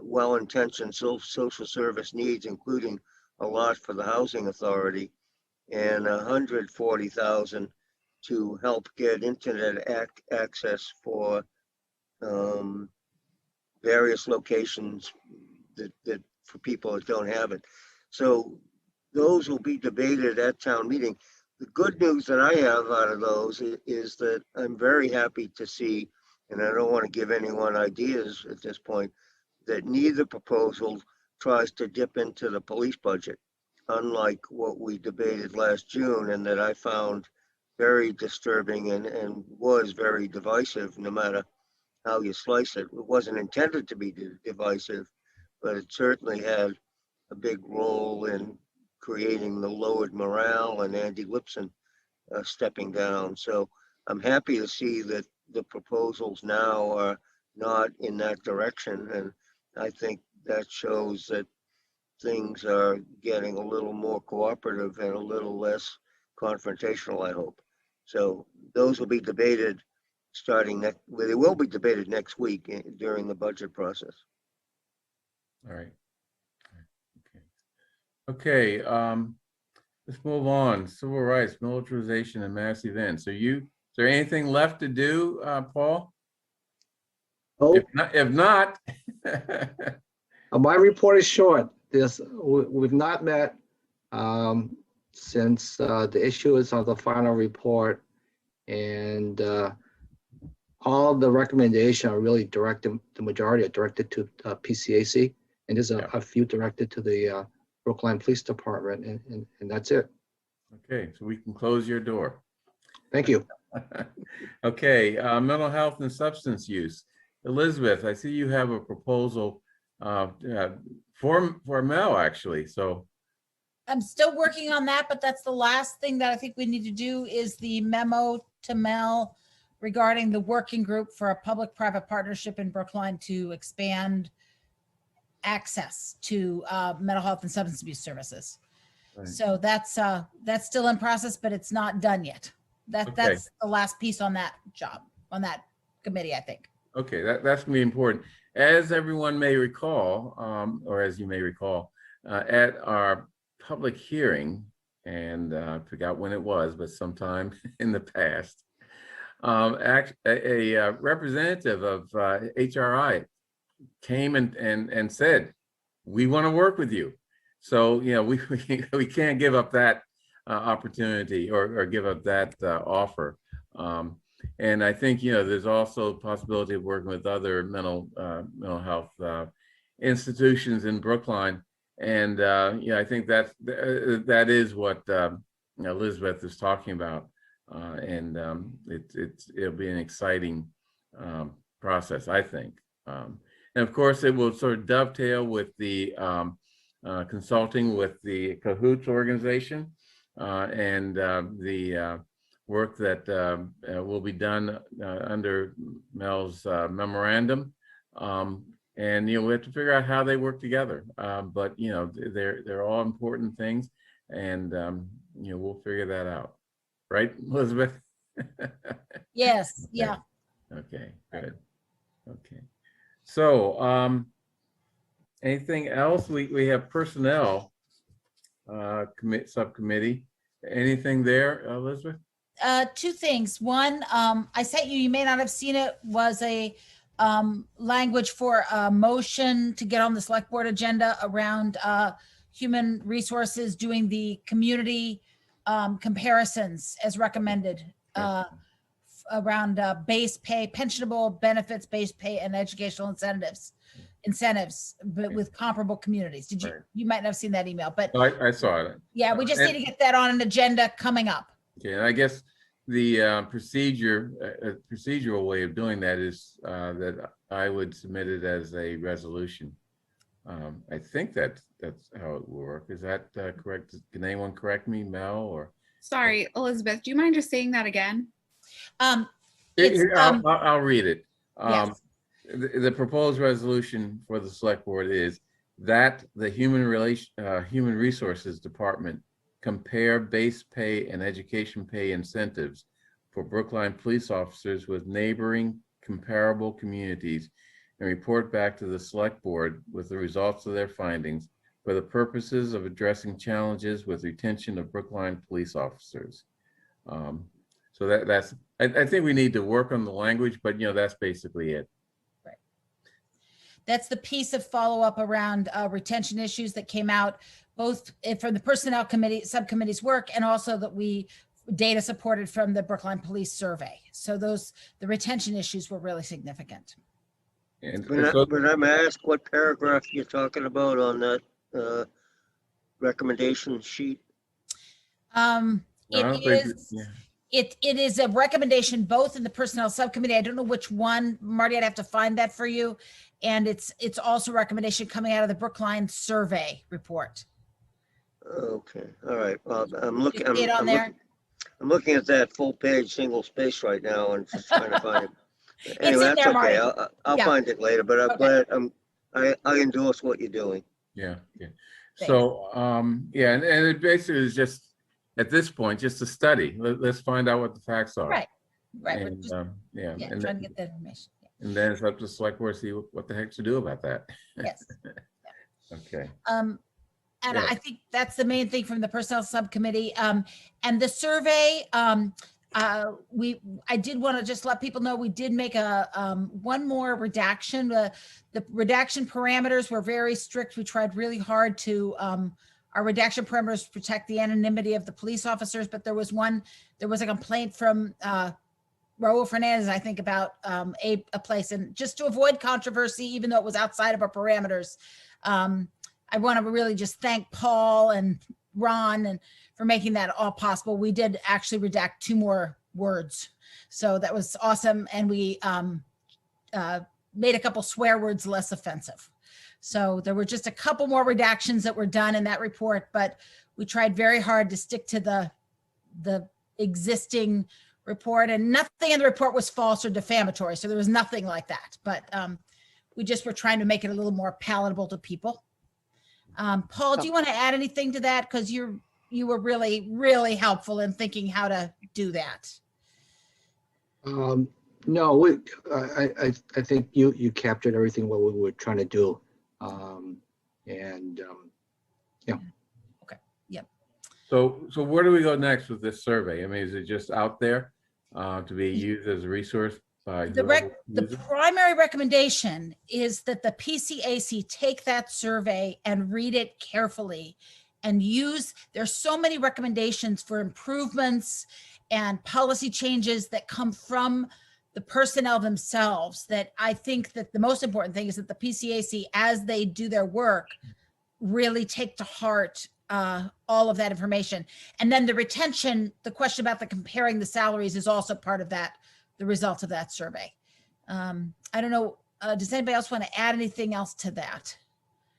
[SPEAKER 1] well-intentioned social service needs, including a lot for the housing authority, and $140,000 to help get internet access for various locations that for people that don't have it. So those will be debated at town meeting. The good news that I have out of those is that I'm very happy to see, and I don't want to give anyone ideas at this point, that neither proposal tries to dip into the police budget, unlike what we debated last June and that I found very disturbing and was very divisive no matter how you slice it. It wasn't intended to be divisive, but it certainly had a big role in creating the lowered morale and Andy Lipson stepping down. So I'm happy to see that the proposals now are not in that direction. And I think that shows that things are getting a little more cooperative and a little less confrontational, I hope. So those will be debated they will be debated next week during the budget process.
[SPEAKER 2] All right. Okay. Okay, let's move on. Civil rights, militarization, and mass events. Is there anything left to do, Paul?
[SPEAKER 9] Oh,
[SPEAKER 2] If not,
[SPEAKER 9] my report is short. We've not met since the issue is on the final report, and all the recommendations are really directed, the majority are directed to PCAC, and there's a few directed to the Brookline Police Department, and that's it.
[SPEAKER 2] okay, so we can close your door.
[SPEAKER 9] Thank you.
[SPEAKER 2] Okay, mental health and substance use. Elizabeth, I see you have a proposal for Mel, actually, so.
[SPEAKER 10] I'm still working on that, but that's the last thing that I think we need to do is the memo to Mel regarding the working group for a public-private partnership in Brookline to expand access to mental health and substance abuse services.
[SPEAKER 2] Right.
[SPEAKER 10] So that's still in process, but it's not done yet. That's the last piece on that job, on that committee, I think.
[SPEAKER 2] Okay, that's gonna be important. As everyone may recall, or as you may recall, at our public hearing, and I forgot when it was, but sometime in the past, a representative of HRI came and said, we want to work with you. So, you know, we can't give up that opportunity or give up that offer. And I think, you know, there's also a possibility of working with other mental health institutions in Brookline. And yeah, I think that is what Elizabeth is talking about. And it'll be an exciting process, I think. And of course, it will sort of dovetail with the consulting with the Cahoots organization and the work that will be done under Mel's memorandum. And, you know, we have to figure out how they work together. But, you know, they're all important things. And, you know, we'll figure that out. Right, Elizabeth?
[SPEAKER 10] Yes, yeah.
[SPEAKER 2] Okay, good. Okay. So anything else? We have personnel subcommittee. Anything there, Elizabeth?
[SPEAKER 10] Two things. One, I sent you, you may not have seen it, was a language for a motion to get on the select board agenda around human resources doing the community comparisons as recommended around base pay, pensionable benefits, base pay, and educational incentives, but with comparable communities. Did you, you might not have seen that email, but
[SPEAKER 2] I saw it.
[SPEAKER 10] Yeah, we just need to get that on an agenda coming up.
[SPEAKER 2] Okay, and I guess the procedural way of doing that is that I would submit it as a resolution. I think that's how it will work. Is that correct? Can anyone correct me, Mel, or?
[SPEAKER 5] Sorry, Elizabeth, do you mind just saying that again?
[SPEAKER 2] I'll read it.
[SPEAKER 10] Yes.
[SPEAKER 2] The proposed resolution for the select board is that the Human Resources Department compare base pay and education pay incentives for Brookline police officers with neighboring comparable communities and report back to the select board with the results of their findings for the purposes of addressing challenges with retention of Brookline police officers. So that's, I think we need to work on the language, but you know, that's basically it.
[SPEAKER 10] Right. That's the piece of follow-up around retention issues that came out both from the personnel committee subcommittee's work and also that we data supported from the Brookline Police Survey. So the retention issues were really significant.
[SPEAKER 2] And
[SPEAKER 1] But I'm asked what paragraph you're talking about on that recommendation sheet.
[SPEAKER 10] It is a recommendation both in the personnel subcommittee. I don't know which one, Marty, I'd have to find that for you. And it's also a recommendation coming out of the Brookline Survey report.
[SPEAKER 1] Okay, all right. Well, I'm looking.
[SPEAKER 10] You see it on there?
[SPEAKER 1] I'm looking at that full page, single space right now, and just trying to find it. Anyway,
[SPEAKER 10] in
[SPEAKER 1] that's
[SPEAKER 10] there,
[SPEAKER 1] okay.
[SPEAKER 10] Marty.
[SPEAKER 1] I'll find it later. But I'm glad I endorse what you're doing.
[SPEAKER 2] Yeah. So yeah, and it basically is just at this point just a study. Let's find out what the facts are.
[SPEAKER 10] Right.
[SPEAKER 2] And,
[SPEAKER 10] Just,
[SPEAKER 2] and
[SPEAKER 10] trying to get that information.
[SPEAKER 2] and then it's up to the select board to see what the heck to do about that.
[SPEAKER 10] Yes.
[SPEAKER 2] Okay.
[SPEAKER 10] And
[SPEAKER 2] Yeah.
[SPEAKER 10] I think that's the main thing from the personnel subcommittee. And the survey, I did want to just let people know, we did make one more redaction. The redaction parameters were very strict. We tried really hard to, our redaction parameters protect the anonymity of the police officers, but there was a complaint from Raul Fernandez, I think, about a place, and just to avoid controversy, even though it was outside of our parameters, I want to really just thank Paul and Ron and for making that all possible. We did actually redact 2 more words, so that was awesome, and we made a couple swear words less offensive. So there were just a couple more redactions that were done in that report, but we tried very hard to stick to the existing report, and nothing in the report was false or defamatory. So there was nothing like that, but we just were trying to make it a little more palatable to people. Paul, do you want to add anything to that? Because you were really, really helpful in thinking how to do that.
[SPEAKER 9] No, I think you captured everything what we were trying to do. Yeah.
[SPEAKER 10] Okay. Yep.
[SPEAKER 2] So where do we go next with this survey? I mean, is it just out there to be used as a resource by
[SPEAKER 10] the primary recommendation is that the PCAC take that survey and read it carefully and there's so many recommendations for improvements and policy changes that come from the personnel themselves, that I think that the most important thing is that the PCAC, as they do their work, really take to heart all of that information. And then the retention, the question about the comparing the salaries is also part of that, the result of that survey. I don't know, does anybody else want to add anything else to that?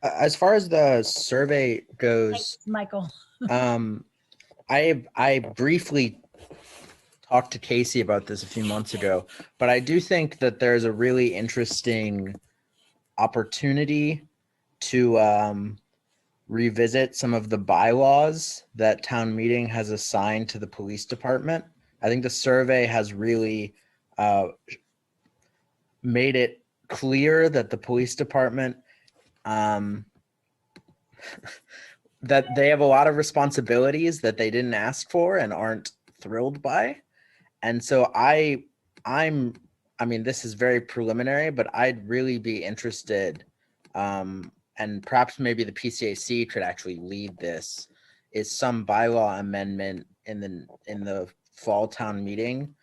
[SPEAKER 6] As far as the survey goes,
[SPEAKER 10] Thanks, Michael.
[SPEAKER 6] I briefly talked to Casey about this a few months ago, but I do think that there's a really interesting opportunity to revisit some of the bylaws that town meeting has assigned to the police department. I think the survey has really made it clear that the police department, that they have a lot of responsibilities that they didn't ask for and aren't thrilled by. And so I mean, this is very preliminary, but I'd really be interested, and perhaps maybe the PCAC could actually lead this, is some bylaw amendment in the fall town meeting,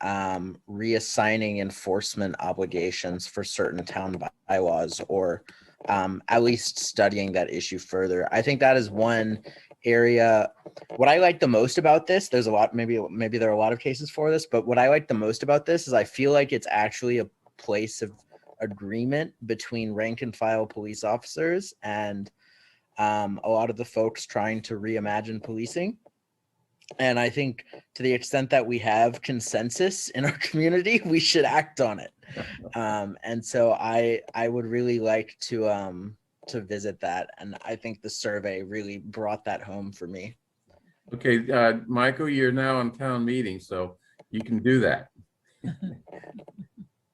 [SPEAKER 6] reassigning enforcement obligations for certain town bylaws, or at least studying that issue further. I think that is one area. What I like the most about this, there's a lot, maybe there are a lot of cases for this, but what I like the most about this is I feel like it's actually a place of agreement between rank and file police officers and a lot of the folks trying to reimagine policing. And I think to the extent that we have consensus in our community, we should act on it. And so I would really like to visit that. And I think the survey really brought that home for me.
[SPEAKER 2] Okay, Michael, you're now on town meeting, so you can do that.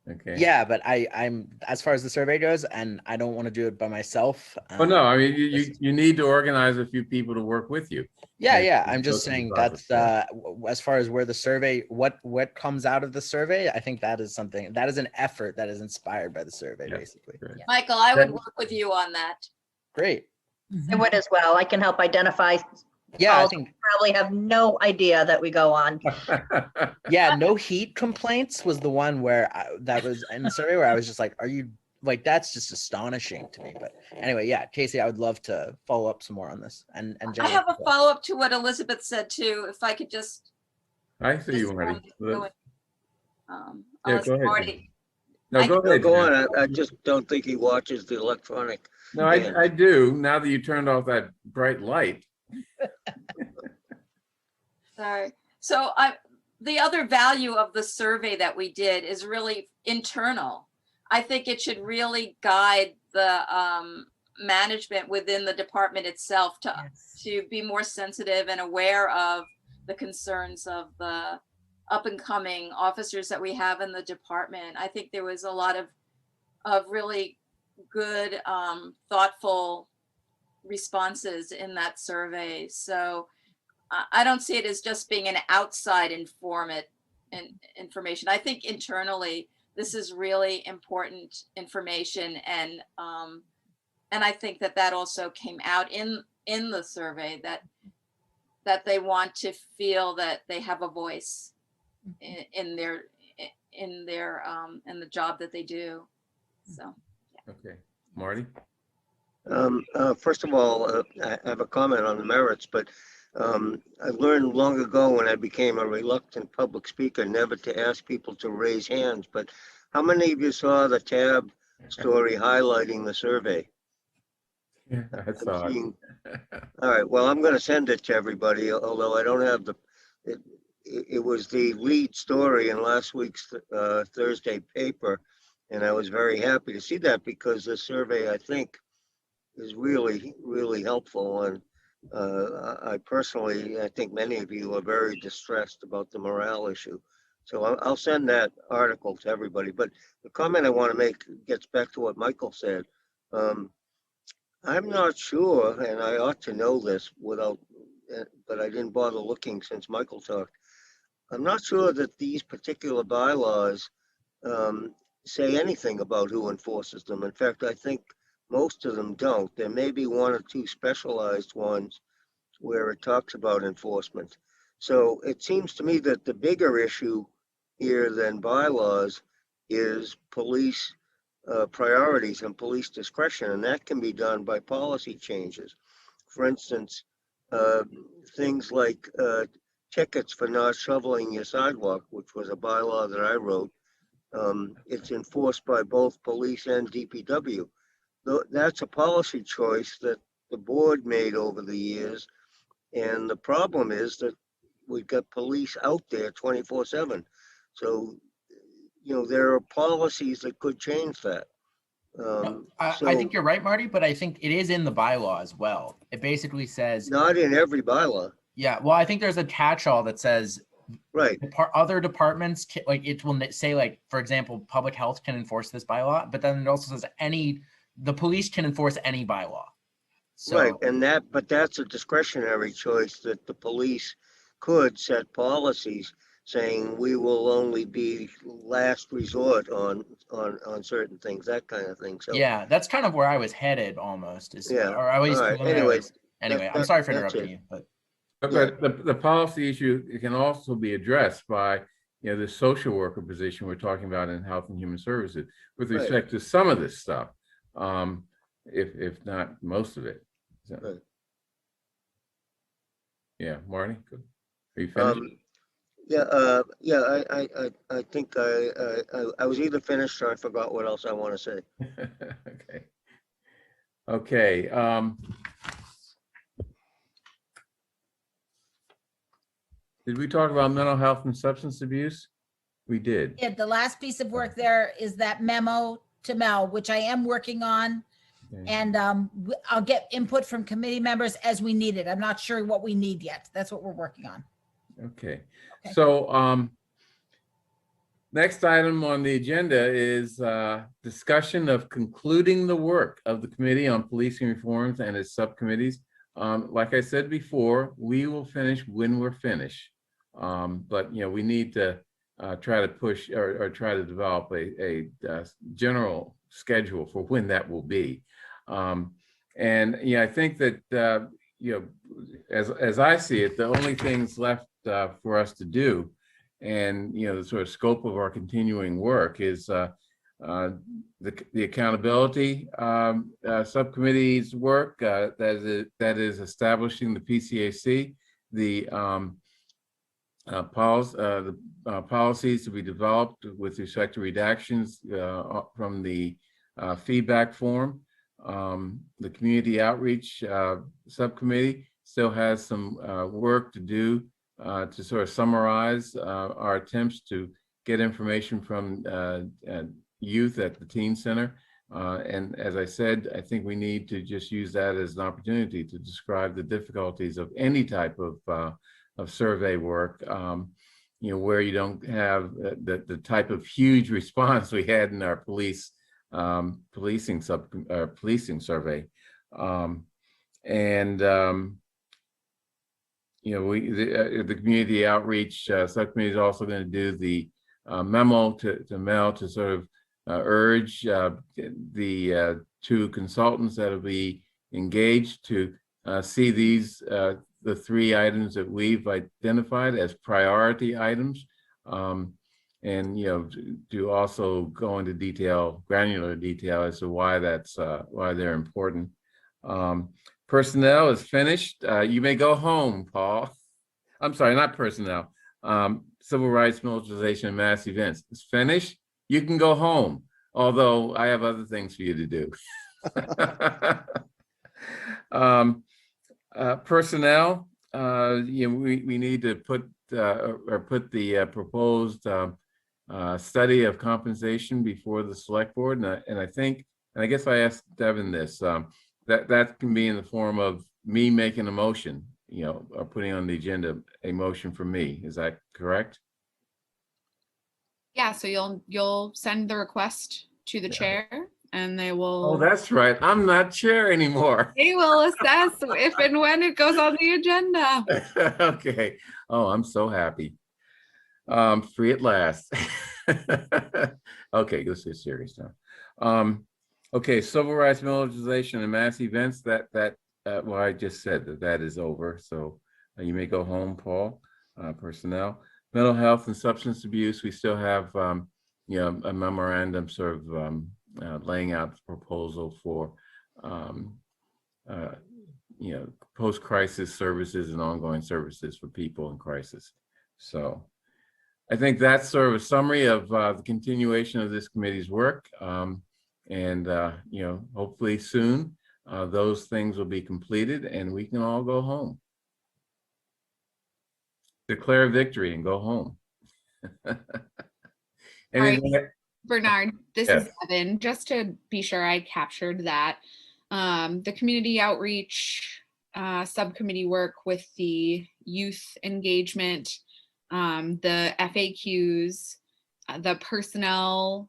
[SPEAKER 2] Okay.
[SPEAKER 6] Yeah, but I'm as far as the survey goes, and I don't want to do it by myself.
[SPEAKER 2] Oh no, I mean you need to organize a few people to work with you.
[SPEAKER 6] Yeah. I'm just saying that's as far as where the survey, what comes out of the survey, I think that is something, that is an effort that is inspired by the survey, basically.
[SPEAKER 2] Great.
[SPEAKER 11] Michael, I would work with you on that.
[SPEAKER 6] Great.
[SPEAKER 4] I would as well. I can help identify.
[SPEAKER 6] Yeah, I
[SPEAKER 4] calls
[SPEAKER 6] think
[SPEAKER 4] we probably have no idea that we go on.
[SPEAKER 6] yeah, no heat complaints was the one where that was in the survey where I was just like, are you like, that's just astonishing to me. But anyway, yeah, Casey, I would love to follow up some more on this. And
[SPEAKER 11] I have a follow-up to what Elizabeth said too, if I could just.
[SPEAKER 2] I see you, Marty. Yeah, go ahead.
[SPEAKER 11] Marty.
[SPEAKER 2] No, go ahead.
[SPEAKER 1] Go on. I just don't think he watches the electronic.
[SPEAKER 2] No, I do. Now that you turned off that bright light.
[SPEAKER 11] Sorry. So the other value of the survey that we did is really internal. I think it should really guide the management within the department itself to be more sensitive and aware of the concerns of the up and coming officers that we have in the department. I think there was a lot of really good, thoughtful responses in that survey. So I don't see it as just being an outside information. I think internally, this is really important information, and I think that also came out in the survey, that they want to feel that they have a voice in the job that they do. So.
[SPEAKER 2] Okay, Marty?
[SPEAKER 1] First of all, I have a comment on the merits, but I learned long ago when I became a reluctant public speaker never to ask people to raise hands. But how many of you saw the tab story highlighting the survey?
[SPEAKER 2] Yeah, I saw it.
[SPEAKER 1] All right, well, I'm going to send it to everybody, although I don't have it was the lead story in last week's Thursday paper. And I was very happy to see that, because the survey, I think, is really, really helpful. And I personally, I think many of you are very distressed about the morale issue. So I'll send that article to everybody. But the comment I want to make gets back to what Michael said. I'm not sure, and I ought to know this without, but I didn't bother looking since Michael talked. I'm not sure that these particular bylaws say anything about who enforces them. In fact, I think most of them don't. There may be one or two specialized ones where it talks about enforcement. So it seems to me that the bigger issue here than bylaws is police priorities and police discretion, and that can be done by policy changes. For instance, things like tickets for not shoveling your sidewalk, which was a bylaw that I wrote. It's enforced by both police and DPW. That's a policy choice that the board made over the years. And the problem is that we've got police out there 24/7. So, there are policies that could change that.
[SPEAKER 6] I think you're right, Marty, but I think it is in the bylaw as well. It basically says.
[SPEAKER 1] Not in every bylaw.
[SPEAKER 6] Yeah, well, I think there's a catch-all that says.
[SPEAKER 1] Right.
[SPEAKER 6] Other departments, it will say, like, for example, public health can enforce this bylaw, but then it also says the police can enforce any bylaw. So,
[SPEAKER 1] right, but that's a discretionary choice that the police could set policies saying we will only be last resort on certain things, that kind of thing. So
[SPEAKER 6] yeah, that's kind of where I was headed almost. Or at least anyway, I'm sorry for interrupting you, but.
[SPEAKER 2] But the policy issue, it can also be addressed by, the social worker position we're talking about in Health and Human Services with respect to some of this stuff, if not most of it. So,
[SPEAKER 1] right.
[SPEAKER 2] Yeah, Marty, are you finished?
[SPEAKER 1] I think I was either finished or I forgot what else I want to say.
[SPEAKER 2] Okay. Did we talk about mental health and substance abuse? We did.
[SPEAKER 10] Yeah, the last piece of work there is that memo to Mel, which I am working on. Okay. And I'll get input from committee members as we need it. I'm not sure what we need yet. That's what we're working on.
[SPEAKER 2] Okay. So next item on the agenda is discussion of concluding the work of the Committee on Policing Reforms and its subcommittees. Like I said before, we will finish when we're finished. But we need to try to push or try to develop a general schedule for when that will be. And I think that as I see it, the only things left for us to do, and the sort of scope of our continuing work is the accountability subcommittee's work that is establishing the PCAC, the policies to be developed with respect to redactions from the feedback form. The community outreach subcommittee still has some work to do to sort of summarize our attempts to get information from youth at the teen center. And as I said, I think we need to just use that as an opportunity to describe the difficulties of any type of survey work, where you don't have the type of huge response we had in our policing survey. And you know, the community outreach subcommittee is also going to do the memo to Mel to sort of urge the two consultants that will be engaged to see these the 3 items that we've identified as priority items, and you know, to also go into detail, granular detail as to why that's why they're important. Personnel is finished. You may go home, Paul. I'm sorry, not personnel. Civil rights, militarization, and mass events. It's finished. You can go home, although I have other things for you to do. Personnel, you know, we need to put the proposed study of compensation before the select board, and I think, and I guess I asked Devin this. That can be in the form of me making a motion, you know, or putting on the agenda a motion for me. Is that correct?
[SPEAKER 5] Yeah, so you'll send the request to the chair and they will.
[SPEAKER 2] Oh, that's right. I'm not chair anymore.
[SPEAKER 5] They will assess if and when it goes on the agenda.
[SPEAKER 2] Okay. Oh, I'm so happy. Free at last. Okay, let's get serious now. Okay, civil rights, militarization, and mass events. Well, I just said that is over. So you may go home, Paul. Personnel, mental health, and substance abuse. We still have, you know, a memorandum sort of laying out the proposal for, you know, post-crisis services and ongoing services for people in crisis. So I think that's sort of a summary of the continuation of this committee's work. And, you know, hopefully soon those things will be completed and we can all go home. Declare victory and go home. Anything?
[SPEAKER 5] Right. Bernard, this
[SPEAKER 2] Yes.
[SPEAKER 5] is Evan. Just to be sure I captured that. The community outreach subcommittee work with the youth engagement, the FAQs, the personnel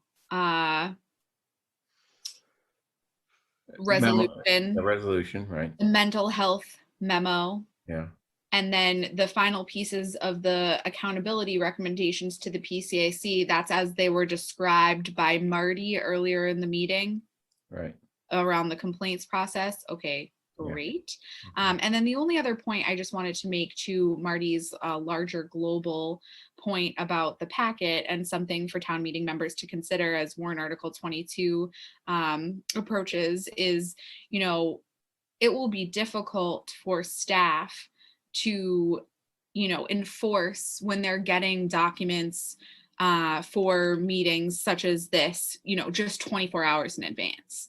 [SPEAKER 5] resolution,
[SPEAKER 2] The resolution, right?
[SPEAKER 5] the mental health memo,
[SPEAKER 2] Yeah.
[SPEAKER 5] and then the final pieces of the accountability recommendations to the PCAC. That's as they were described by Marty earlier in the meeting
[SPEAKER 2] Right.
[SPEAKER 5] around the complaints process. Okay,
[SPEAKER 2] Yeah.
[SPEAKER 5] great. And then the only other point I just wanted to make to Marty's larger global point about the packet and something for town meeting members to consider as warrant article 22 approaches is, you know, it will be difficult for staff to, you know, enforce when they're getting documents for meetings such as this, you know, just 24 hours in advance.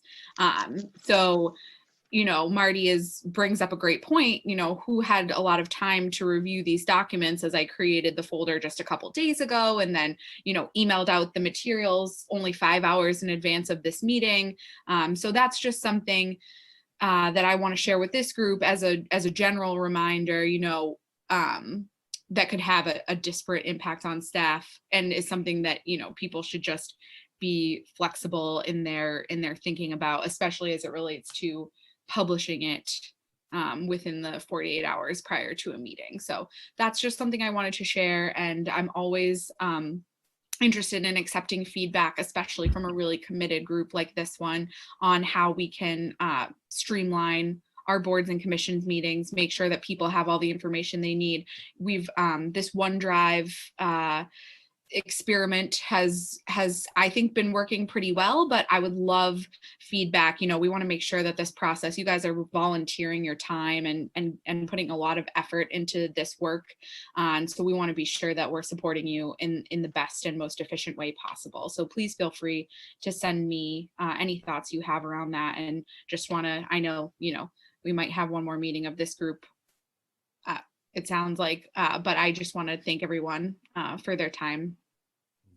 [SPEAKER 5] So, you know, Marty brings up a great point, you know, who had a lot of time to review these documents as I created the folder just a couple days ago and then, you know, emailed out the materials only 5 hours in advance of this meeting. So that's just something that I want to share with this group as a general reminder, you know, that could have a disparate impact on staff and is something that, you know, people should just be flexible in their thinking about, especially as it relates to publishing it within the 48 hours prior to a meeting. So that's just something I wanted to share. And I'm always interested in accepting feedback, especially from a really committed group like this one, on how we can streamline our boards and commissions meetings, make sure that people have all the information they need. We've this OneDrive experiment has I think been working pretty well, but I would love feedback. You know, we want to make sure that this process, you guys are volunteering your time and putting a lot of effort into this work, and so we want to be sure that we're supporting you in the best and most efficient way possible. So please feel free to send me any thoughts you have around that. And just want to, I know, you know, we might have one more meeting of this group, it sounds like, but I just want to thank everyone for their time.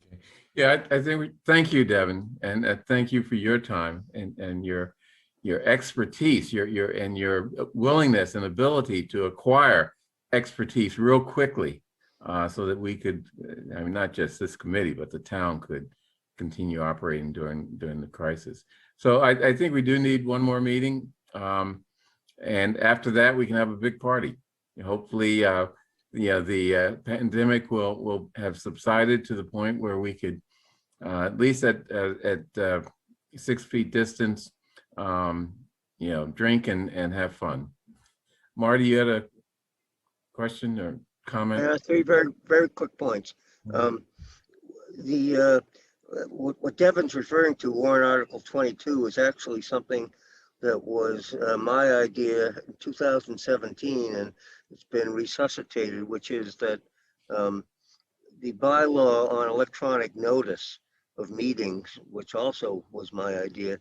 [SPEAKER 2] Okay. Yeah, I think thank you, Devin, and thank you for your time and your expertise, your willingness and ability to acquire expertise real quickly, so that we could, I mean, not just this committee, but the town could continue operating during the crisis. So I think we do need one more meeting. And after that, we can have a big party. Hopefully, the pandemic will have subsided to the point where we could, at least at 6 feet distance, drink and have fun. Marty, you had a question or comment?
[SPEAKER 1] Three very, very quick points. What Devin's referring to, Warrant Article 22, is actually something that was my idea in 2017, and it's been resuscitated, which is that the bylaw on electronic notice of meetings, which also was my idea,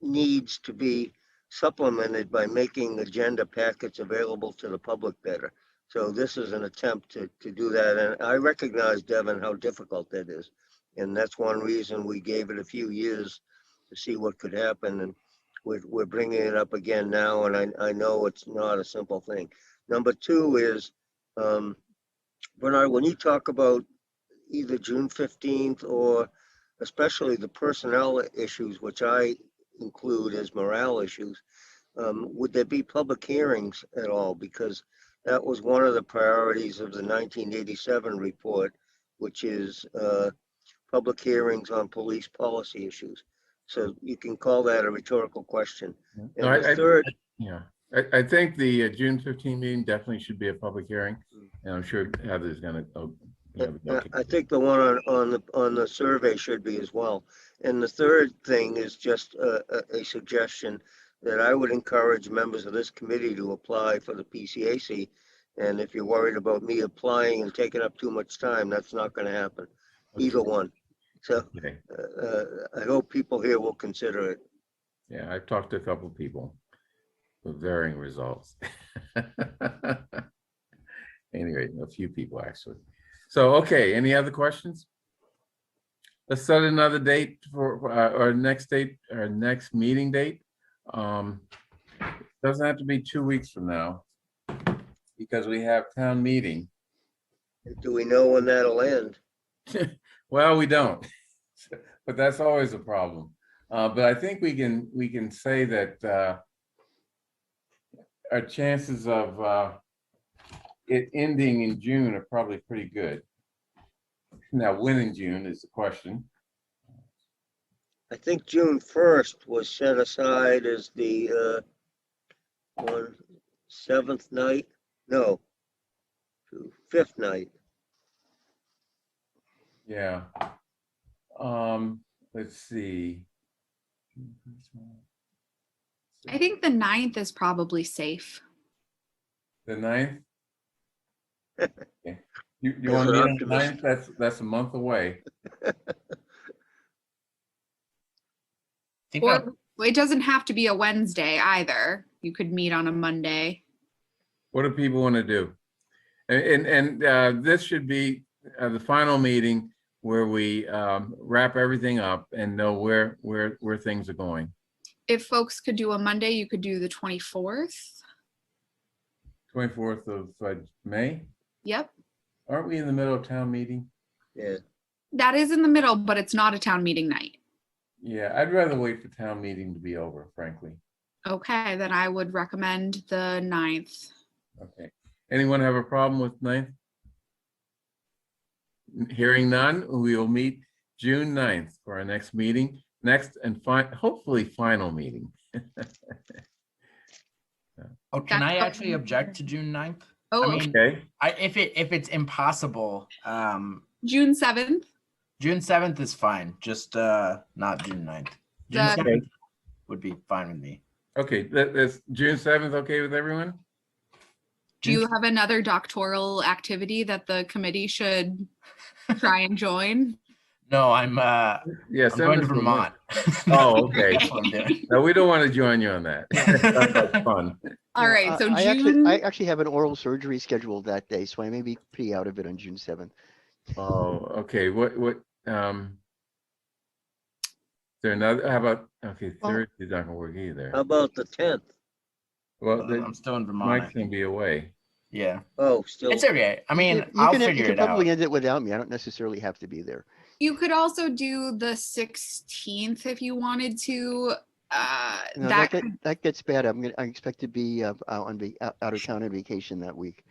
[SPEAKER 1] needs to be supplemented by making agenda packets available to the public better. So this is an attempt to do that. And I recognize, Devin, how difficult that is. And that's one reason we gave it a few years to see what could happen. And we're bringing it up again now. And I know it's not a simple thing. Number two is, Bernard, when you talk about either June 15th or especially the personnel issues, which I include as morale issues, would there be public hearings at all? Because that was one of the priorities of the 1987 report, which is public hearings on police policy issues. So you can call that a rhetorical question. And
[SPEAKER 2] No,
[SPEAKER 1] the third,
[SPEAKER 2] I think the June 15 meeting definitely should be a public hearing, and I'm sure Heather's going to.
[SPEAKER 1] I think the one on the survey should be as well. And the third thing is just a suggestion that I would encourage members of this committee to apply for the PCAC. And if you're worried about me applying and taking up too much time, that's not going to happen. Either one. So I hope people here will consider it.
[SPEAKER 2] Yeah, I've talked to a couple of people with varying results. Anyway, a few people actually. So, okay, any other questions? Let's set another date for our next meeting date. Doesn't have to be 2 weeks from now because we have town meeting.
[SPEAKER 1] Do we know when that'll end?
[SPEAKER 2] Well, we don't, but that's always a problem. But I think we can say that our chances of it ending in June are probably pretty good. Now, when in June is the question.
[SPEAKER 1] I think June 1st was set aside as the 7th night. No, 5th night.
[SPEAKER 2] Yeah. Let's see.
[SPEAKER 5] I think the 9th is probably safe.
[SPEAKER 2] The 9th? Okay. You want to meet on the 9th? That's a month away.
[SPEAKER 5] Or it doesn't have to be a Wednesday either. You could meet on a Monday.
[SPEAKER 2] What do people want to do? And this should be the final meeting where we wrap everything up and know where things are going.
[SPEAKER 5] If folks could do a Monday, you could do the 24th.
[SPEAKER 2] 24th of May?
[SPEAKER 5] Yep.
[SPEAKER 2] Aren't we in the middle of town meeting?
[SPEAKER 1] Yeah.
[SPEAKER 5] That is in the middle, but it's not a town meeting night.
[SPEAKER 2] Yeah, I'd rather wait for town meeting to be over, frankly.
[SPEAKER 5] Okay, then I would recommend the 9th.
[SPEAKER 2] Okay. Anyone have a problem with 9th? Hearing none, we will meet June 9th for our next meeting. Next and hopefully final meeting.
[SPEAKER 6] Oh, can I actually object to June 9th?
[SPEAKER 5] Oh,
[SPEAKER 6] I mean,
[SPEAKER 2] okay.
[SPEAKER 6] if it's impossible,
[SPEAKER 5] June 7th.
[SPEAKER 6] June 7th is fine. Just not June 9th. June 7th would be fine with me.
[SPEAKER 2] Okay, that's June 7th. Okay with everyone?
[SPEAKER 5] Do you have another doctoral activity that the committee should try and join?
[SPEAKER 6] No, I'm
[SPEAKER 2] yes,
[SPEAKER 6] I'm going to Vermont.
[SPEAKER 2] Oh, okay.
[SPEAKER 6] That's what I'm doing.
[SPEAKER 2] No, we don't want to join you on that. That's fun.
[SPEAKER 5] All right, so
[SPEAKER 7] I actually have an oral surgery scheduled that day, so I may be pretty out of it on June 7th.
[SPEAKER 2] Oh, okay. What is there another? How about Thursday's not gonna work either.
[SPEAKER 1] How about the 10th?
[SPEAKER 2] Well,
[SPEAKER 6] I'm still in Vermont.
[SPEAKER 2] Mike's gonna be away.
[SPEAKER 6] Yeah.
[SPEAKER 1] Oh, still.
[SPEAKER 6] It's okay. I mean, I'll figure
[SPEAKER 7] you
[SPEAKER 6] it
[SPEAKER 7] can probably
[SPEAKER 6] out.
[SPEAKER 7] end it without me. I don't necessarily have to be there.
[SPEAKER 5] You could also do the 16th if you wanted to.
[SPEAKER 7] No, that gets bad. I expect to be out of town on vacation that week.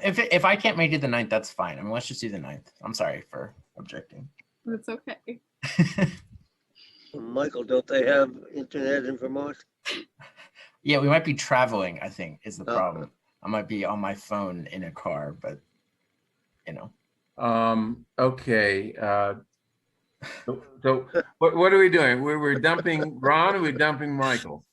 [SPEAKER 6] If I can't make it the 9th, that's fine. I mean, let's just do the 9th. I'm sorry for objecting.
[SPEAKER 5] That's okay.
[SPEAKER 1] Michael, don't they have internet in Vermont?
[SPEAKER 6] Yeah, we might be traveling, I think, is the
[SPEAKER 1] Oh.
[SPEAKER 6] problem. I might be on my phone in a car, but you know.
[SPEAKER 2] Okay. So what are we doing? We're dumping Ron, or we're dumping Michael?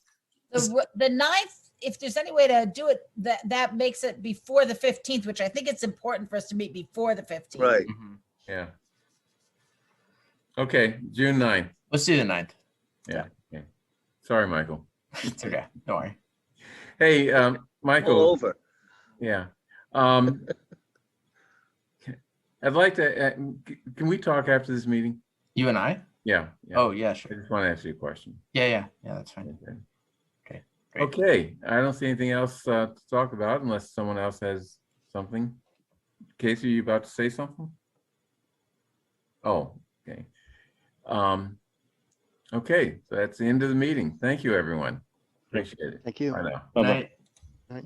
[SPEAKER 10] The 9th, if there's any way to do it, that makes it before the 15th, which I think it's important for us to meet before the 15th.
[SPEAKER 1] Right.
[SPEAKER 2] Yeah. Okay, June 9th.
[SPEAKER 6] Let's do the 9th.
[SPEAKER 2] Yeah. Okay. Sorry, Michael.
[SPEAKER 6] It's okay. Don't worry.
[SPEAKER 2] Hey,
[SPEAKER 1] All
[SPEAKER 2] Michael.
[SPEAKER 1] over.
[SPEAKER 2] Yeah. I'd like to, can we talk after this meeting?
[SPEAKER 6] You and I?
[SPEAKER 2] Yeah.
[SPEAKER 6] Oh, yeah,
[SPEAKER 2] I
[SPEAKER 6] sure.
[SPEAKER 2] just want to ask you a question.
[SPEAKER 6] Yeah, that's fine. Okay, great.
[SPEAKER 2] Okay, I don't see anything else to talk about unless someone else has something. Casey, are you about to say something? Oh, okay. Okay, so that's the end of the meeting. Thank you, everyone. Appreciate it.
[SPEAKER 7] Thank you.
[SPEAKER 2] Bye now.
[SPEAKER 6] Good night.
[SPEAKER 7] Right.